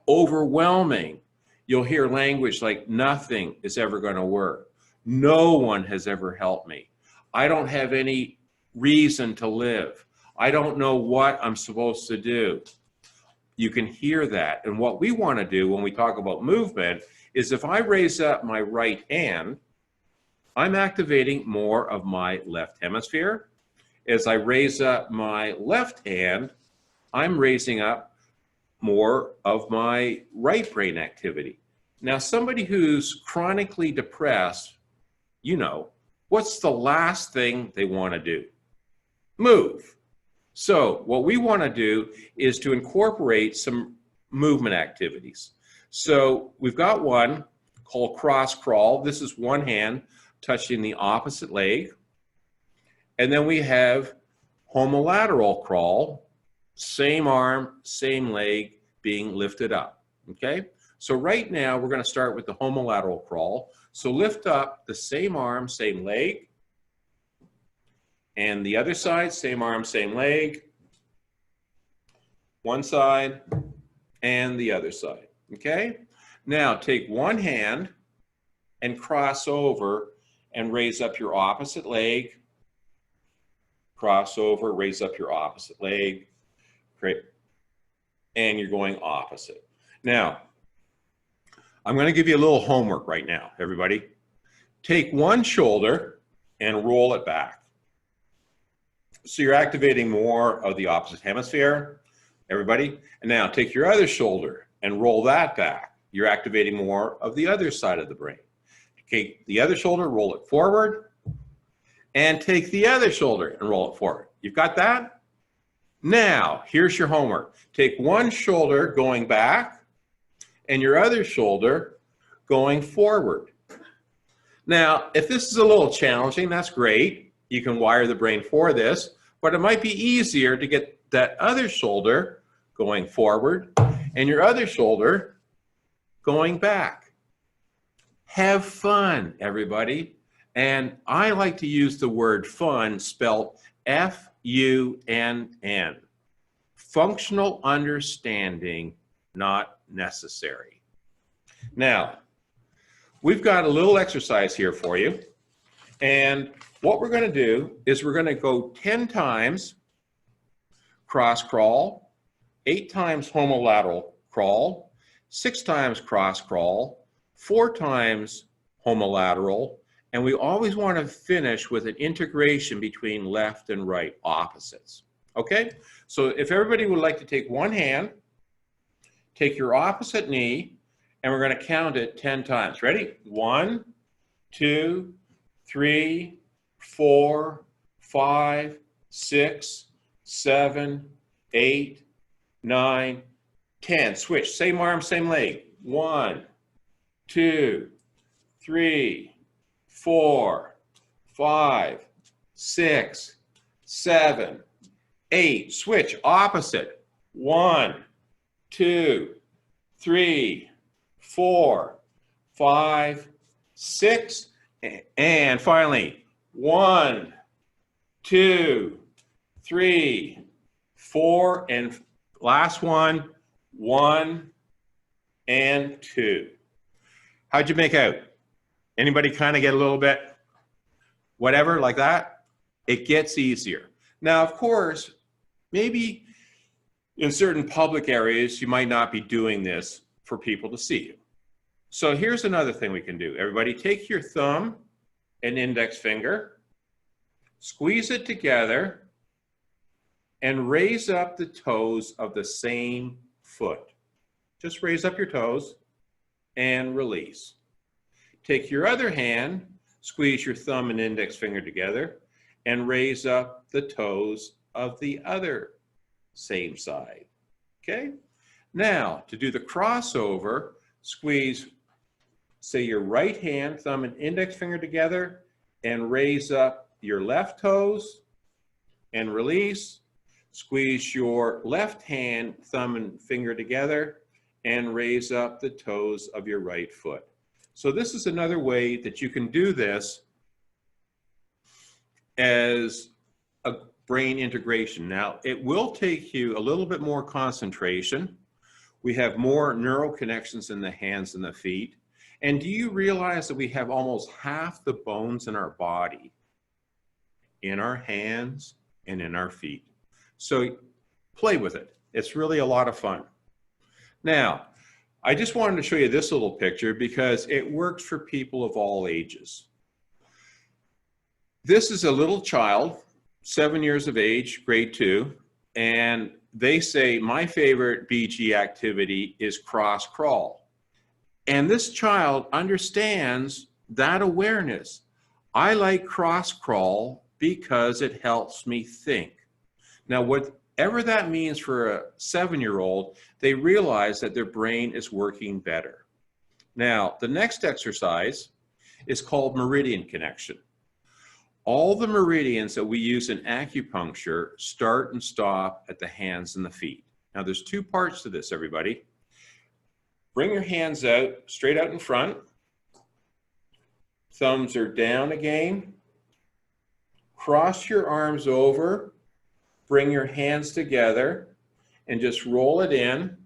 overwhelming, you'll hear language like nothing is ever going to work. No one has ever helped me. I don't have any reason to live. I don't know what I'm supposed to do. You can hear that. And what we want to do when we talk about movement is if I raise up my right hand, I'm activating more of my left hemisphere. As I raise up my left hand, I'm raising up more of my right brain activity. Now, somebody who's chronically depressed, you know, what's the last thing they want to do? Move. So what we want to do is to incorporate some movement activities. So we've got one called cross crawl. This is one hand touching the opposite leg. And then we have homolateral crawl, same arm, same leg being lifted up, okay? So right now we're going to start with the homolateral crawl. So lift up the same arm, same leg, and the other side, same arm, same leg, one side and the other side, okay? Now take one hand and cross over and raise up your opposite leg, cross over, raise up your opposite leg, great, and you're going opposite. Now, I'm going to give you a little homework right now, everybody. Take one shoulder and roll it back. So you're activating more of the opposite hemisphere, everybody. And now take your other shoulder and roll that back. You're activating more of the other side of the brain. Take the other shoulder, roll it forward, and take the other shoulder and roll it forward. You've got that? Now, here's your homework. Take one shoulder going back and your other shoulder going forward. Now, if this is a little challenging, that's great. You can wire the brain for this, but it might be easier to get that other shoulder going forward and your other shoulder going back. Have fun, everybody. And I like to use the word fun spelled F-U-N-N. Functional understanding, not necessary. Now, we've got a little exercise here for you. And what we're going to do is we're going to go 10 times cross crawl, 8 times homolateral crawl, 6 times cross crawl, 4 times homolateral, and we always want to finish with an integration between left and right opposites. Okay? So if everybody would like to take one hand, take your opposite knee, and we're going to count it 10 times. Ready? 1, 2, 3, 4, 5, 6, 7, 8, 9, 10. Switch. Same arm, same leg. 1, 2, 3, 4, 5, 6, 7, 8. Switch. Opposite. 1, 2, 3, 4, 5, 6, and finally 1, 2, 3, 4, and last one, 1 and 2. How'd you make out? Anybody kind of get a little bit whatever like that? It gets easier. Now, of course, maybe in certain public areas, you might not be doing this for people to see you. So here's another thing we can do. Everybody, take your thumb and index finger, squeeze it together, and raise up the toes of the same foot. Just raise up your toes and release. Take your other hand, squeeze your thumb and index finger together, and raise up the toes of the other same side. Okay? Now, to do the crossover, squeeze, say, your right hand, thumb and index finger together, and raise up your left toes and release. Squeeze your left hand, thumb and finger together, and raise up the toes of your right foot. So this is another way that you can do this as a brain integration. Now, it will take you a little bit more concentration. We have more neural connections in the hands and the feet. And do you realize that we have almost half the bones in our body in our hands and in our feet? So play with it. It's really a lot of fun. Now, I just wanted to show you this little picture because it works for people of all ages. This is a little child, 7 years of age, grade 2, and they say, my favorite BG activity is cross crawl. And this child understands that awareness. I like cross crawl because it helps me think. Now, whatever that means for a 7-year-old, they realize that their brain is working better. Now, the next exercise is called Meridian Connection. All the meridians that we use in acupuncture start and stop at the hands and the feet. Now, there's 2 parts to this, everybody. Bring your hands out, straight out in front. Thumbs are down again. Cross your arms over. Bring your hands together and just roll it in.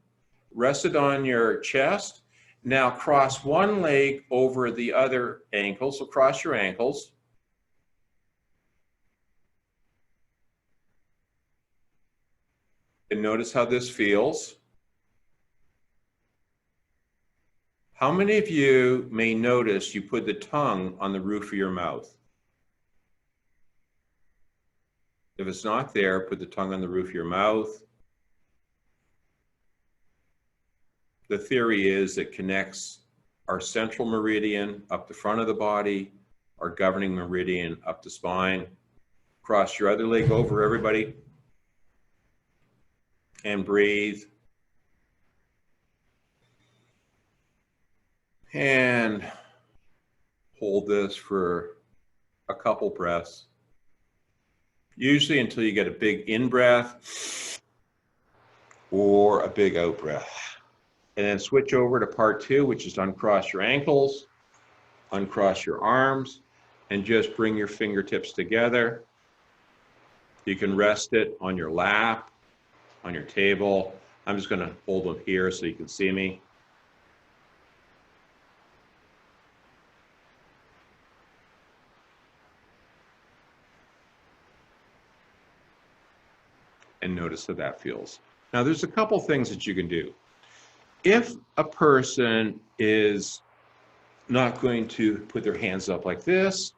Rest it on your chest. Now cross one leg over the other ankle. So cross your ankles. And notice how this feels. How many of you may notice you put the tongue on the roof of your mouth? If it's not there, put the tongue on the roof of your mouth. The theory is it connects our central meridian up the front of the body, our governing meridian up the spine. Cross your other leg over, everybody. And breathe. And hold this for a couple breaths. Usually until you get a big in-breath or a big out-breath. And then switch over to part 2, which is uncross your ankles, uncross your arms, and just bring your fingertips together. You can rest it on your lap, on your table. I'm just going to hold them here so you can see me. And notice how that feels. Now, there's a couple things that you can do. If a person is not going to put their hands up like this,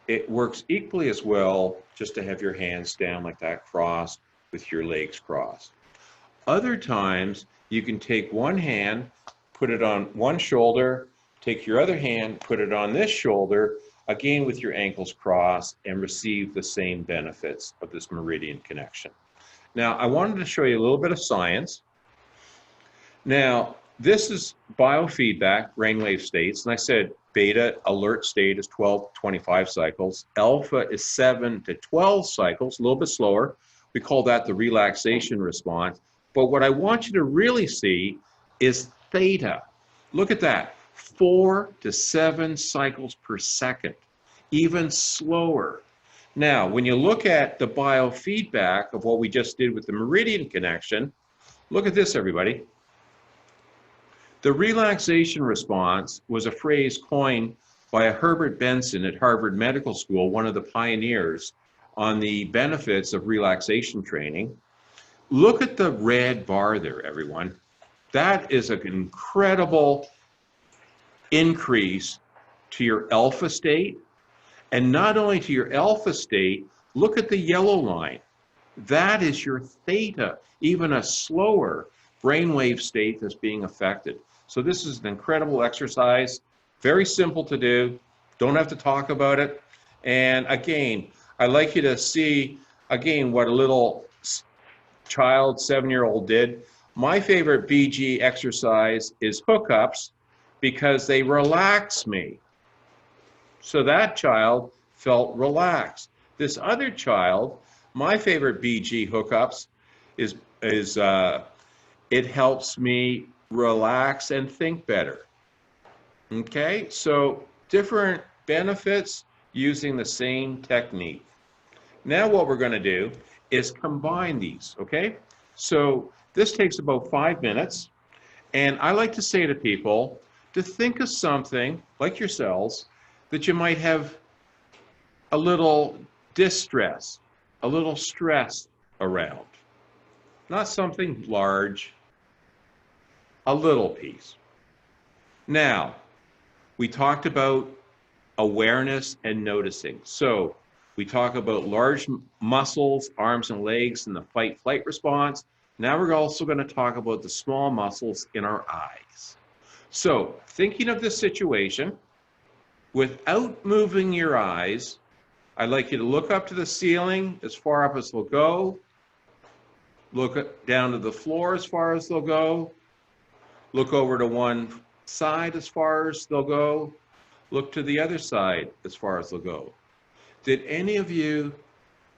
it works equally as well just to have your hands down like that, crossed with your legs crossed. Other times, you can take one hand, put it on one shoulder, take your other hand, put it on this shoulder, again with your ankles crossed, and receive the same benefits of this meridian connection. Now, I wanted to show you a little bit of science. Now, this is biofeedback, brainwave states, and I said beta alert state is 12 to 25 cycles. Alpha is 7 to 12 cycles, a little bit slower. We call that the relaxation response. But what I want you to really see is theta. Look at that, 4 to 7 cycles per second, even slower. Now, when you look at the biofeedback of what we just did with the Meridian Connection, look at this, everybody. The relaxation response was a phrase coined by a Herbert Benson at Harvard Medical School, one of the pioneers on the benefits of relaxation training. Look at the red bar there, everyone. That is an incredible increase to your alpha state. And not only to your alpha state, look at the yellow line. That is your theta, even a slower brainwave state that's being affected. So this is an incredible exercise, very simple to do, don't have to talk about it. And again, I'd like you to see, again, what a little child, 7-year-old did. My favorite BG exercise is hookups because they relax me. So that child felt relaxed. This other child, my favorite BG hookups is it helps me relax and think better. Okay, so different benefits using the same technique. Now what we're going to do is combine these, okay? So this takes about 5 minutes, and I like to say to people to think of something like yourselves that you might have a little distress, a little stress around. Not something large, a little piece. Now, we talked about awareness and noticing. So we talk about large muscles, arms and legs, and the fight-flight response. Now we're also going to talk about the small muscles in our eyes. So thinking of this situation, without moving your eyes, I'd like you to look up to the ceiling as far up as they'll go. Look down to the floor as far as they'll go. Look over to one side as far as they'll go. Look to the other side as far as they'll go. Did any of you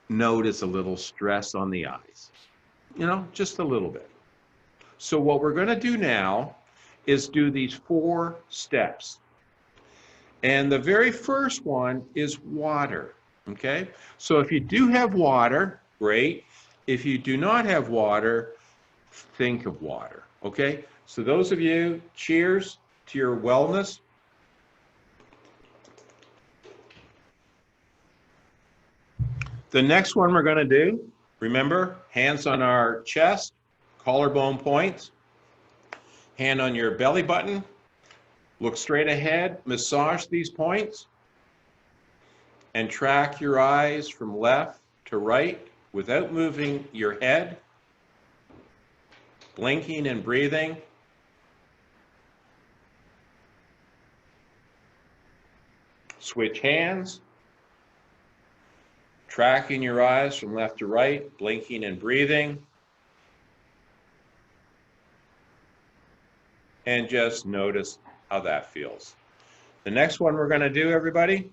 notice a little stress on the eyes? You know, just a little bit. So what we're going to do now is do these 4 steps. And the very first one is water, okay? So if you do have water, great. If you do not have water, think of water, okay? So those of you, cheers to your wellness. The next one we're going to do, remember, hands on our chest, collarbone points, hand on your belly button, look straight ahead, massage these points, and track your eyes from left to right without moving your head, blinking and breathing. Switch hands, tracking your eyes from left to right, blinking and breathing. And just notice how that feels. The next one we're going to do, everybody,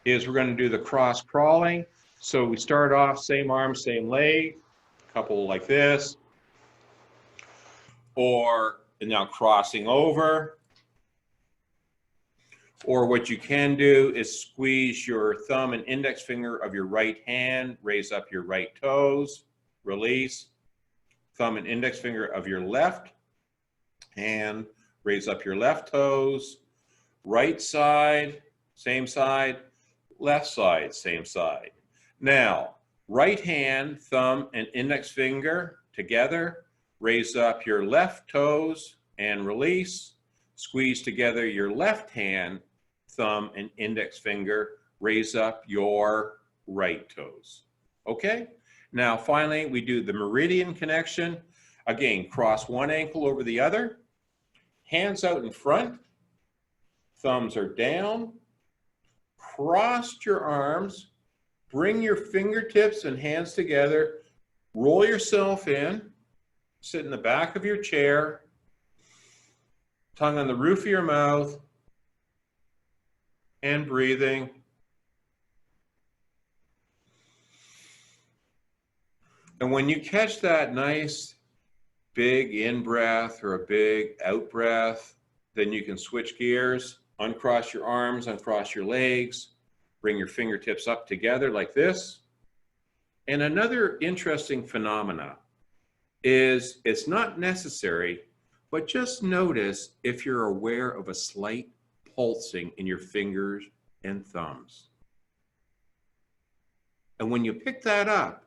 is we're going to do the cross crawling. So we start off same arm, same leg, a couple like this, or now crossing over. Or what you can do is squeeze your thumb and index finger of your right hand, raise up your right toes, release. Thumb and index finger of your left hand, raise up your left toes. Right side, same side. Left side, same side. Now, right hand, thumb, and index finger together. Raise up your left toes and release. Squeeze together your left hand, thumb, and index finger. Raise up your right toes. Okay? Now, finally, we do the Meridian Connection. Again, cross one ankle over the other. Hands out in front. Thumbs are down. Cross your arms. Bring your fingertips and hands together. Roll yourself in. Sit in the back of your chair. Tongue on the roof of your mouth. And breathing. And when you catch that nice big in-breath or a big out-breath, Then you can switch gears, uncross your arms, uncross your legs, bring your fingertips up together like this. And another interesting phenomena is it's not necessary, but just notice if you're aware of a slight pulsing in your fingers and thumbs. And when you pick that up,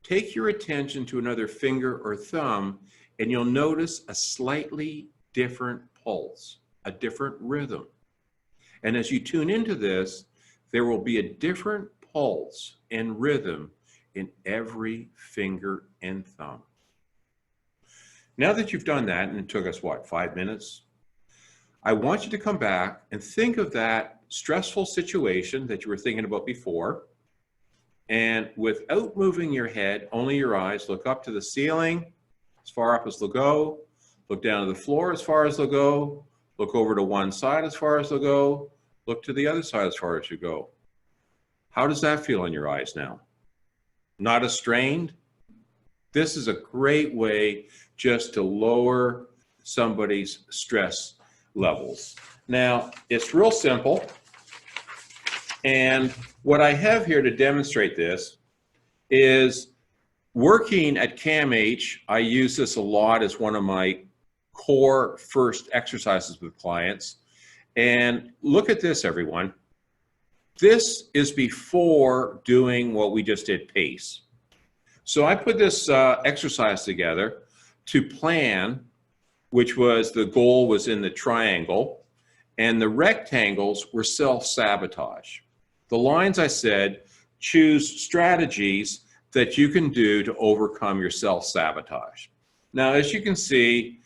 take your attention to another finger or thumb, and you'll notice a slightly different pulse, a different rhythm. And as you tune into this, there will be a different pulse and rhythm in every finger and thumb. Now that you've done that, and it took us, what, 5 minutes? I want you to come back and think of that stressful situation that you were thinking about before. And without moving your head, only your eyes, look up to the ceiling, as far up as they'll go, look down to the floor as far as they'll go, look over to one side as far as they'll go, look to the other side as far as you go. How does that feel in your eyes now? Not as strained? This is a great way just to lower somebody's stress levels. Now, it's real simple. And what I have here to demonstrate this is working at CAMH. I use this a lot as one of my core first exercises with clients. And look at this, everyone. This is before doing what we just did, PACE. So I put this exercise together to plan, which was the goal was in the triangle, and the rectangles were self-sabotage. The lines, I said, choose strategies that you can do to overcome your self-sabotage. Now, as you can see,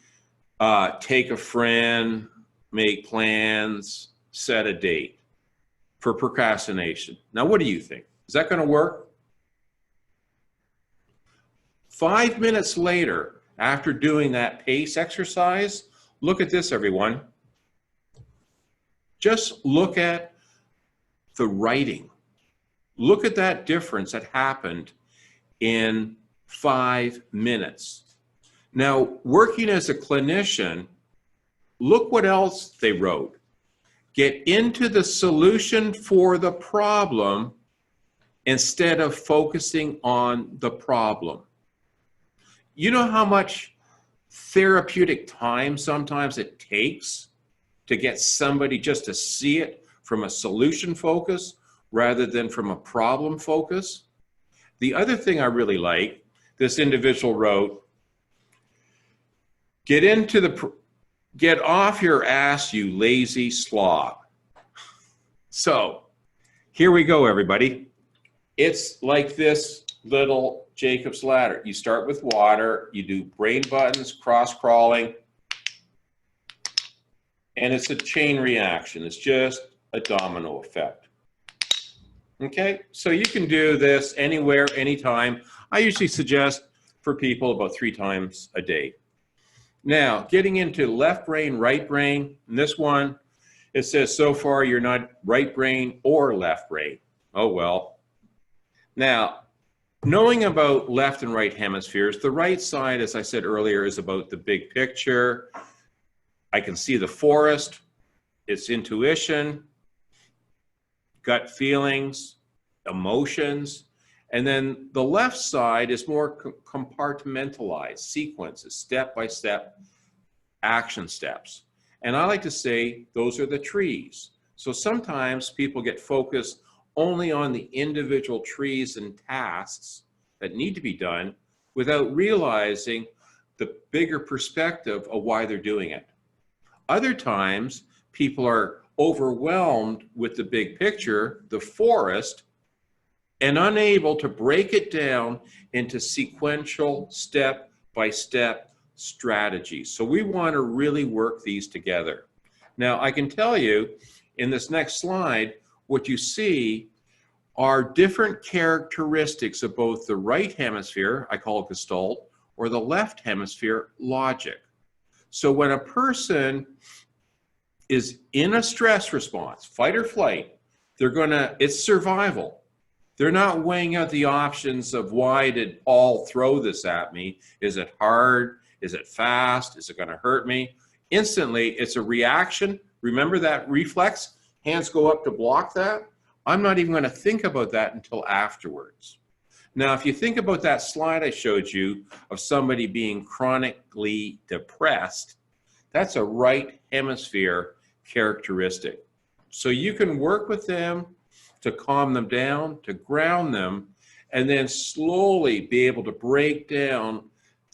take a friend, make plans, set a date for procrastination. Now, what do you think? Is that going to work? 5 minutes later, after doing that PACE exercise, look at this, everyone. Just look at the writing. Look at that difference that happened in 5 minutes. Now, working as a clinician, look what else they wrote. Get into the solution for the problem instead of focusing on the problem. You know how much therapeutic time sometimes it takes to get somebody just to see it from a solution focus rather than from a problem focus? The other thing I really like, this individual wrote, get off your ass, you lazy slob. So here we go, everybody. It's like this little Jacob's ladder. You start with water, you do brain buttons, cross crawling, and it's a chain reaction. It's just a domino effect. Okay, so you can do this anywhere, anytime. I usually suggest for people about 3 times a day. Now, getting into left brain, right brain, and this one, it says so far you're not right brain or left brain. Oh well. Now, knowing about left and right hemispheres, the right side, as I said earlier, is about the big picture. I can see the forest, it's intuition, gut feelings, emotions, and then the left side is more compartmentalized, sequences, step-by-step action steps. And I like to say those are the trees. So sometimes people get focused only on the individual trees and tasks that need to be done without realizing the bigger perspective of why they're doing it. Other times, people are overwhelmed with the big picture, the forest, and unable to break it down into sequential step-by-step strategies. So we want to really work these together. Now, I can tell you in this next slide, what you see are different characteristics of both the right hemisphere, I call it Gestalt, or the left hemisphere, logic. So when a person is in a stress response, fight or flight, it's survival. They're not weighing out the options of why did Paul throw this at me? Is it hard? Is it fast? Is it going to hurt me? instantly it's a reaction. Remember that reflex? Hands go up to block that. I'm not even going to think about that until afterwards. Now, if you think about that slide I showed you of somebody being chronically depressed, that's a right hemisphere characteristic. So you can work with them to calm them down, to ground them, and then slowly be able to break down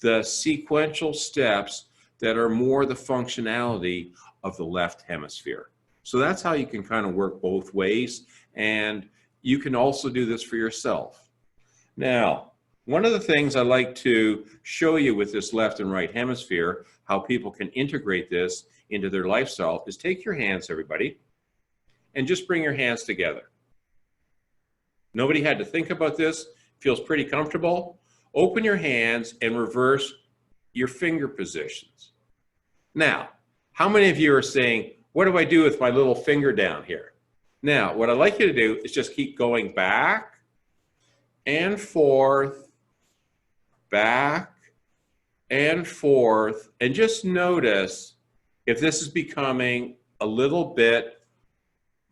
the sequential steps that are more the functionality of the left hemisphere. So that's how you can kind of work both ways, and you can also do this for yourself. Now, one of the things I like to show you with this left and right hemisphere, how people can integrate this into their lifestyle, is take your hands, everybody, and just bring your hands together. Nobody had to think about this. Feels pretty comfortable. Open your hands and reverse your finger positions. Now, how many of you are saying, what do I do with my little finger down here? Now, what I'd like you to do is just keep going back and forth, back and forth, and just notice if this is becoming a little bit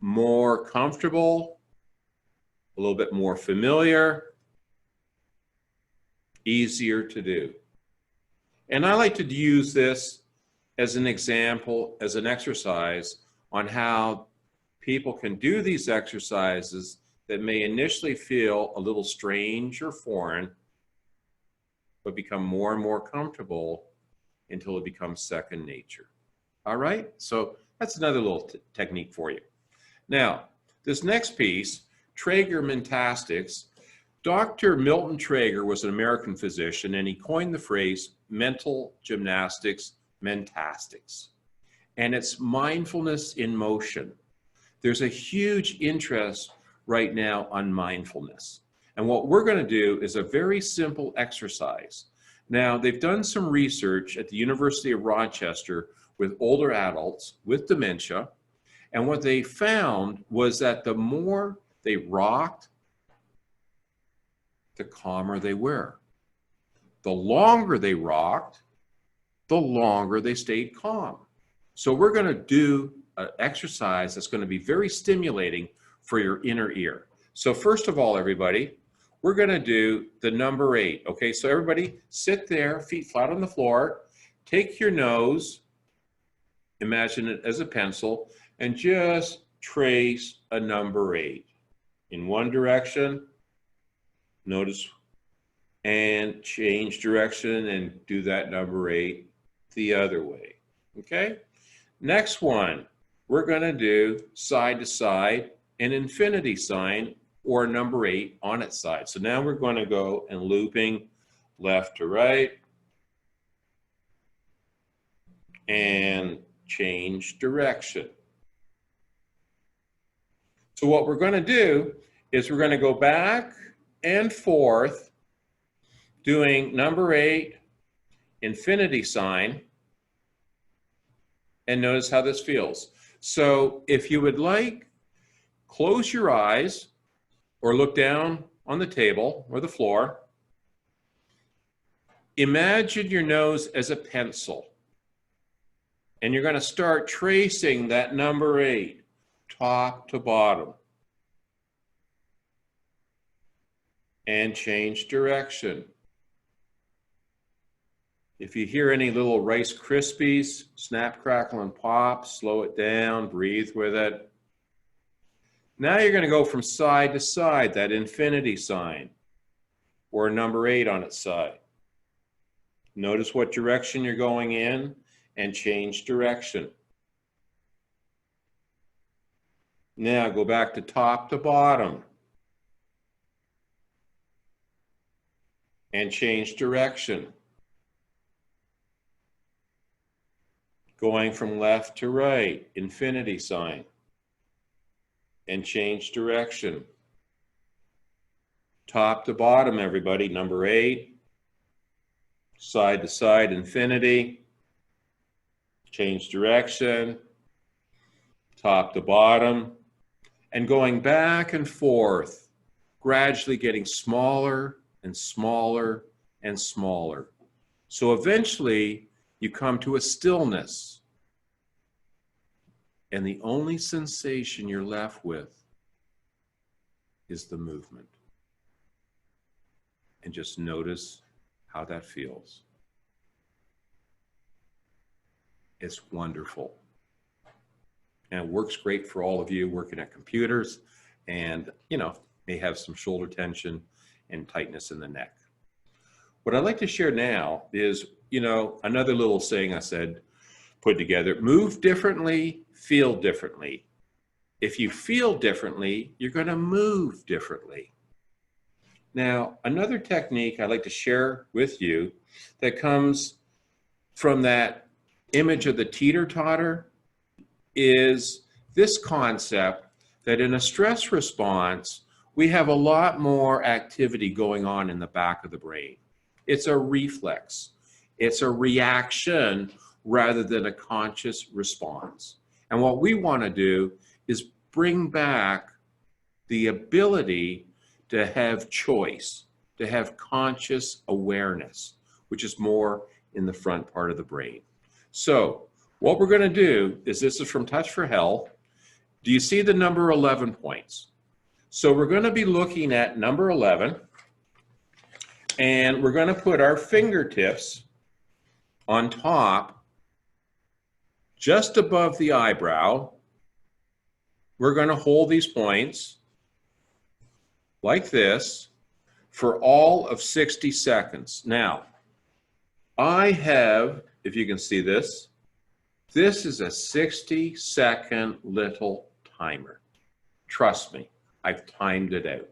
more comfortable, a little bit more familiar, easier to do. And I like to use this as an example, as an exercise on how people can do these exercises that may initially feel a little strange or foreign, but become more and more comfortable until it becomes second nature. All right, so that's another little technique for you. Now, this next piece, Traeger Mentastics. Dr. Milton Traeger was an American physician, and he coined the phrase mental gymnastics, mentastics. And it's mindfulness in motion. There's a huge interest right now on mindfulness. And what we're going to do is a very simple exercise. Now, they've done some research at the University of Rochester with older adults with dementia. And what they found was that the more they rocked, the calmer they were. The longer they rocked, the longer they stayed calm. So we're going to do an exercise that's going to be very stimulating for your inner ear. So first of all, everybody, we're going to do the number 8. Okay, so everybody sit there, feet flat on the floor. Take your nose, imagine it as a pencil, and just trace a number 8 in one direction. Notice, and change direction and do that number 8 the other way. Okay, next one, we're going to do side to side, an infinity sign or number 8 on its side. So now we're going to go and looping left to right and change direction. So what we're going to do is we're going to go back and forth doing number 8, infinity sign, and notice how this feels. So if you would like, close your eyes or look down on the table or the floor. Imagine your nose as a pencil, and you're going to start tracing that number 8, top to bottom, and change direction. If you hear any little Rice Krispies, snap, crackle, and pop, slow it down, breathe with it. Now you're going to go from side to side, that infinity sign, or number 8 on its side. Notice what direction you're going in and change direction. Now go back to top to bottom and change direction. Going from left to right, infinity sign, and change direction. Top to bottom, everybody, number 8, side to side, infinity, change direction, top to bottom, and going back and forth, gradually getting smaller and smaller and smaller. So eventually you come to a stillness, And the only sensation you're left with is the movement. And just notice how that feels. It's wonderful. And it works great for all of you working at computers and, you know, may have some shoulder tension and tightness in the neck. What I'd like to share now is, you know, another little saying I said, put together, move differently, feel differently. If you feel differently, you're going to move differently. Now, another technique I'd like to share with you that comes from that image of the teeter-totter is this concept that in a stress response, we have a lot more activity going on in the back of the brain. It's a reflex. It's a reaction rather than a conscious response. And what we want to do is bring back the ability to have choice, to have conscious awareness, which is more in the front part of the brain. So what we're going to do is, this is from Touch for Health. Do you see the number 11 points? So we're going to be looking at number 11, and we're going to put our fingertips on top, just above the eyebrow. We're going to hold these points like this for all of 60 seconds. Now, I have, if you can see this, this is a 60-second little timer. Trust me, I've timed it out.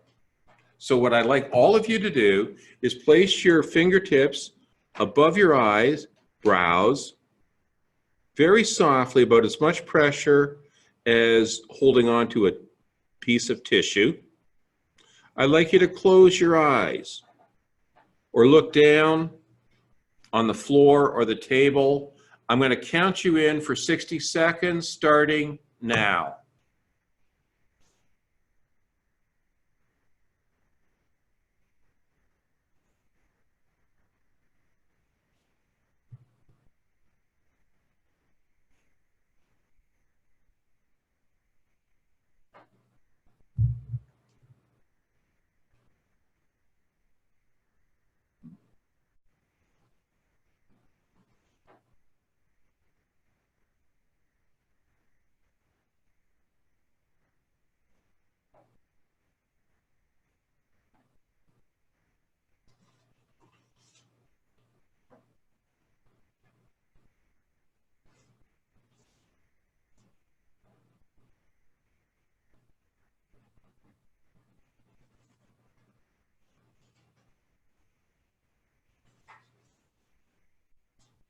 So what I'd like all of you to do is place your fingertips above your eyes, brows, very softly, about as much pressure as holding on to a piece of tissue. I'd like you to close your eyes or look down on the floor or the table. I'm going to count you in for 60 seconds starting now.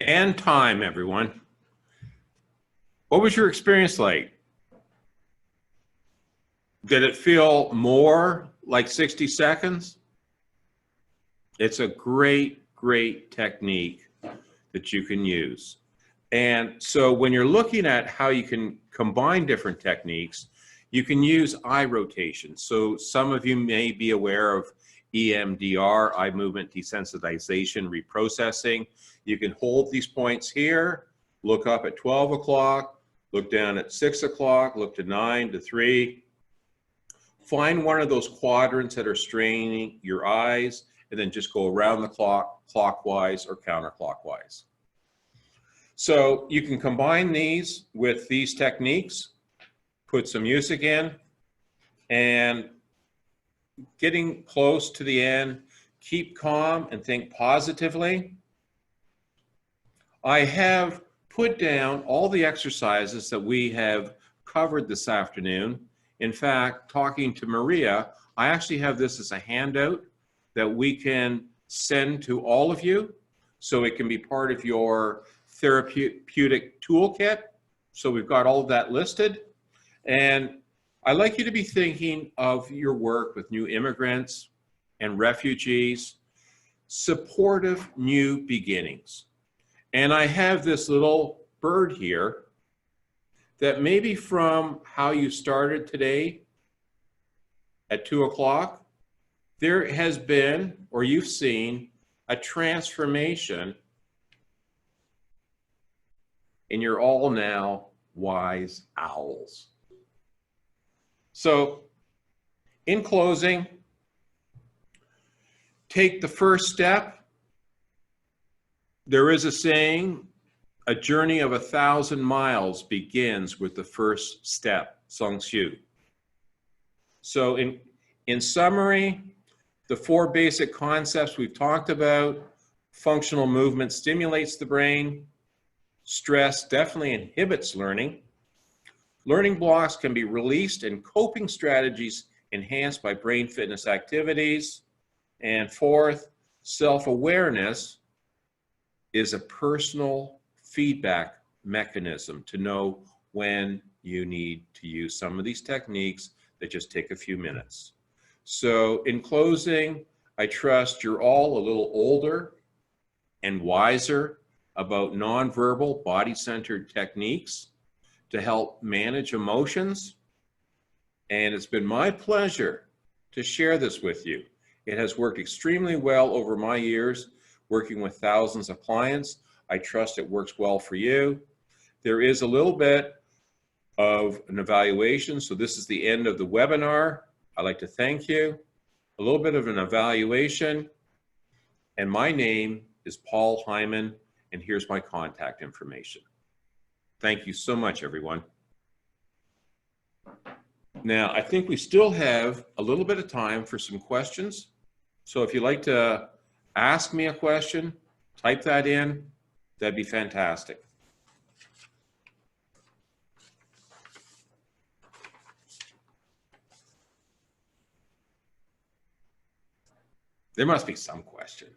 And time, everyone. What was your experience like? Did it feel more like 60 seconds? It's a great, great technique that you can use. And so when you're looking at how you can combine different techniques, you can use eye rotation. So some of you may be aware of EMDR, eye movement desensitization reprocessing. You can hold these points here, look up at 12 o'clock, look down at 6 o'clock, look to 9, to 3. Find one of those quadrants that are straining your eyes, and then just go around the clock, clockwise or counterclockwise. So you can combine these with these techniques, put some music in, and getting close to the end, keep calm and think positively. I have put down all the exercises that we have covered this afternoon. In fact, talking to Maria, I actually have this as a handout that we can send to all of you, so it can be part of your therapeutic toolkit. So we've got all of that listed. And I'd like you to be thinking of your work with new immigrants and refugees, supportive new beginnings. And I have this little bird here that maybe from how you started today at 2 o'clock, there has been, or you've seen, a transformation, and you're all now wise owls. So, in closing, take the first step. There is a saying, a journey of 1,000 miles begins with the first step, Sun Tzu. So in summary, the 4 basic concepts we've talked about: functional movement stimulates the brain, stress definitely inhibits learning, learning blocks can be released, and coping strategies enhanced by brain fitness activities, and 4th, self-awareness is a personal feedback mechanism to know when you need to use some of these techniques that just take a few minutes. So in closing, I trust you're all a little older and wiser about nonverbal body-centered techniques to help manage emotions. And it's been my pleasure to share this with you. It has worked extremely well over my years working with thousands of clients. I trust it works well for you. There is a little bit of an evaluation. So this is the end of the webinar. I'd like to thank you. A little bit of an evaluation. And my name is Paul Hyman, and here's my contact information. Thank you so much, everyone. Now, I think we still have a little bit of time for some questions. So if you'd like to ask me a question, type that in. That'd be fantastic. There must be some question.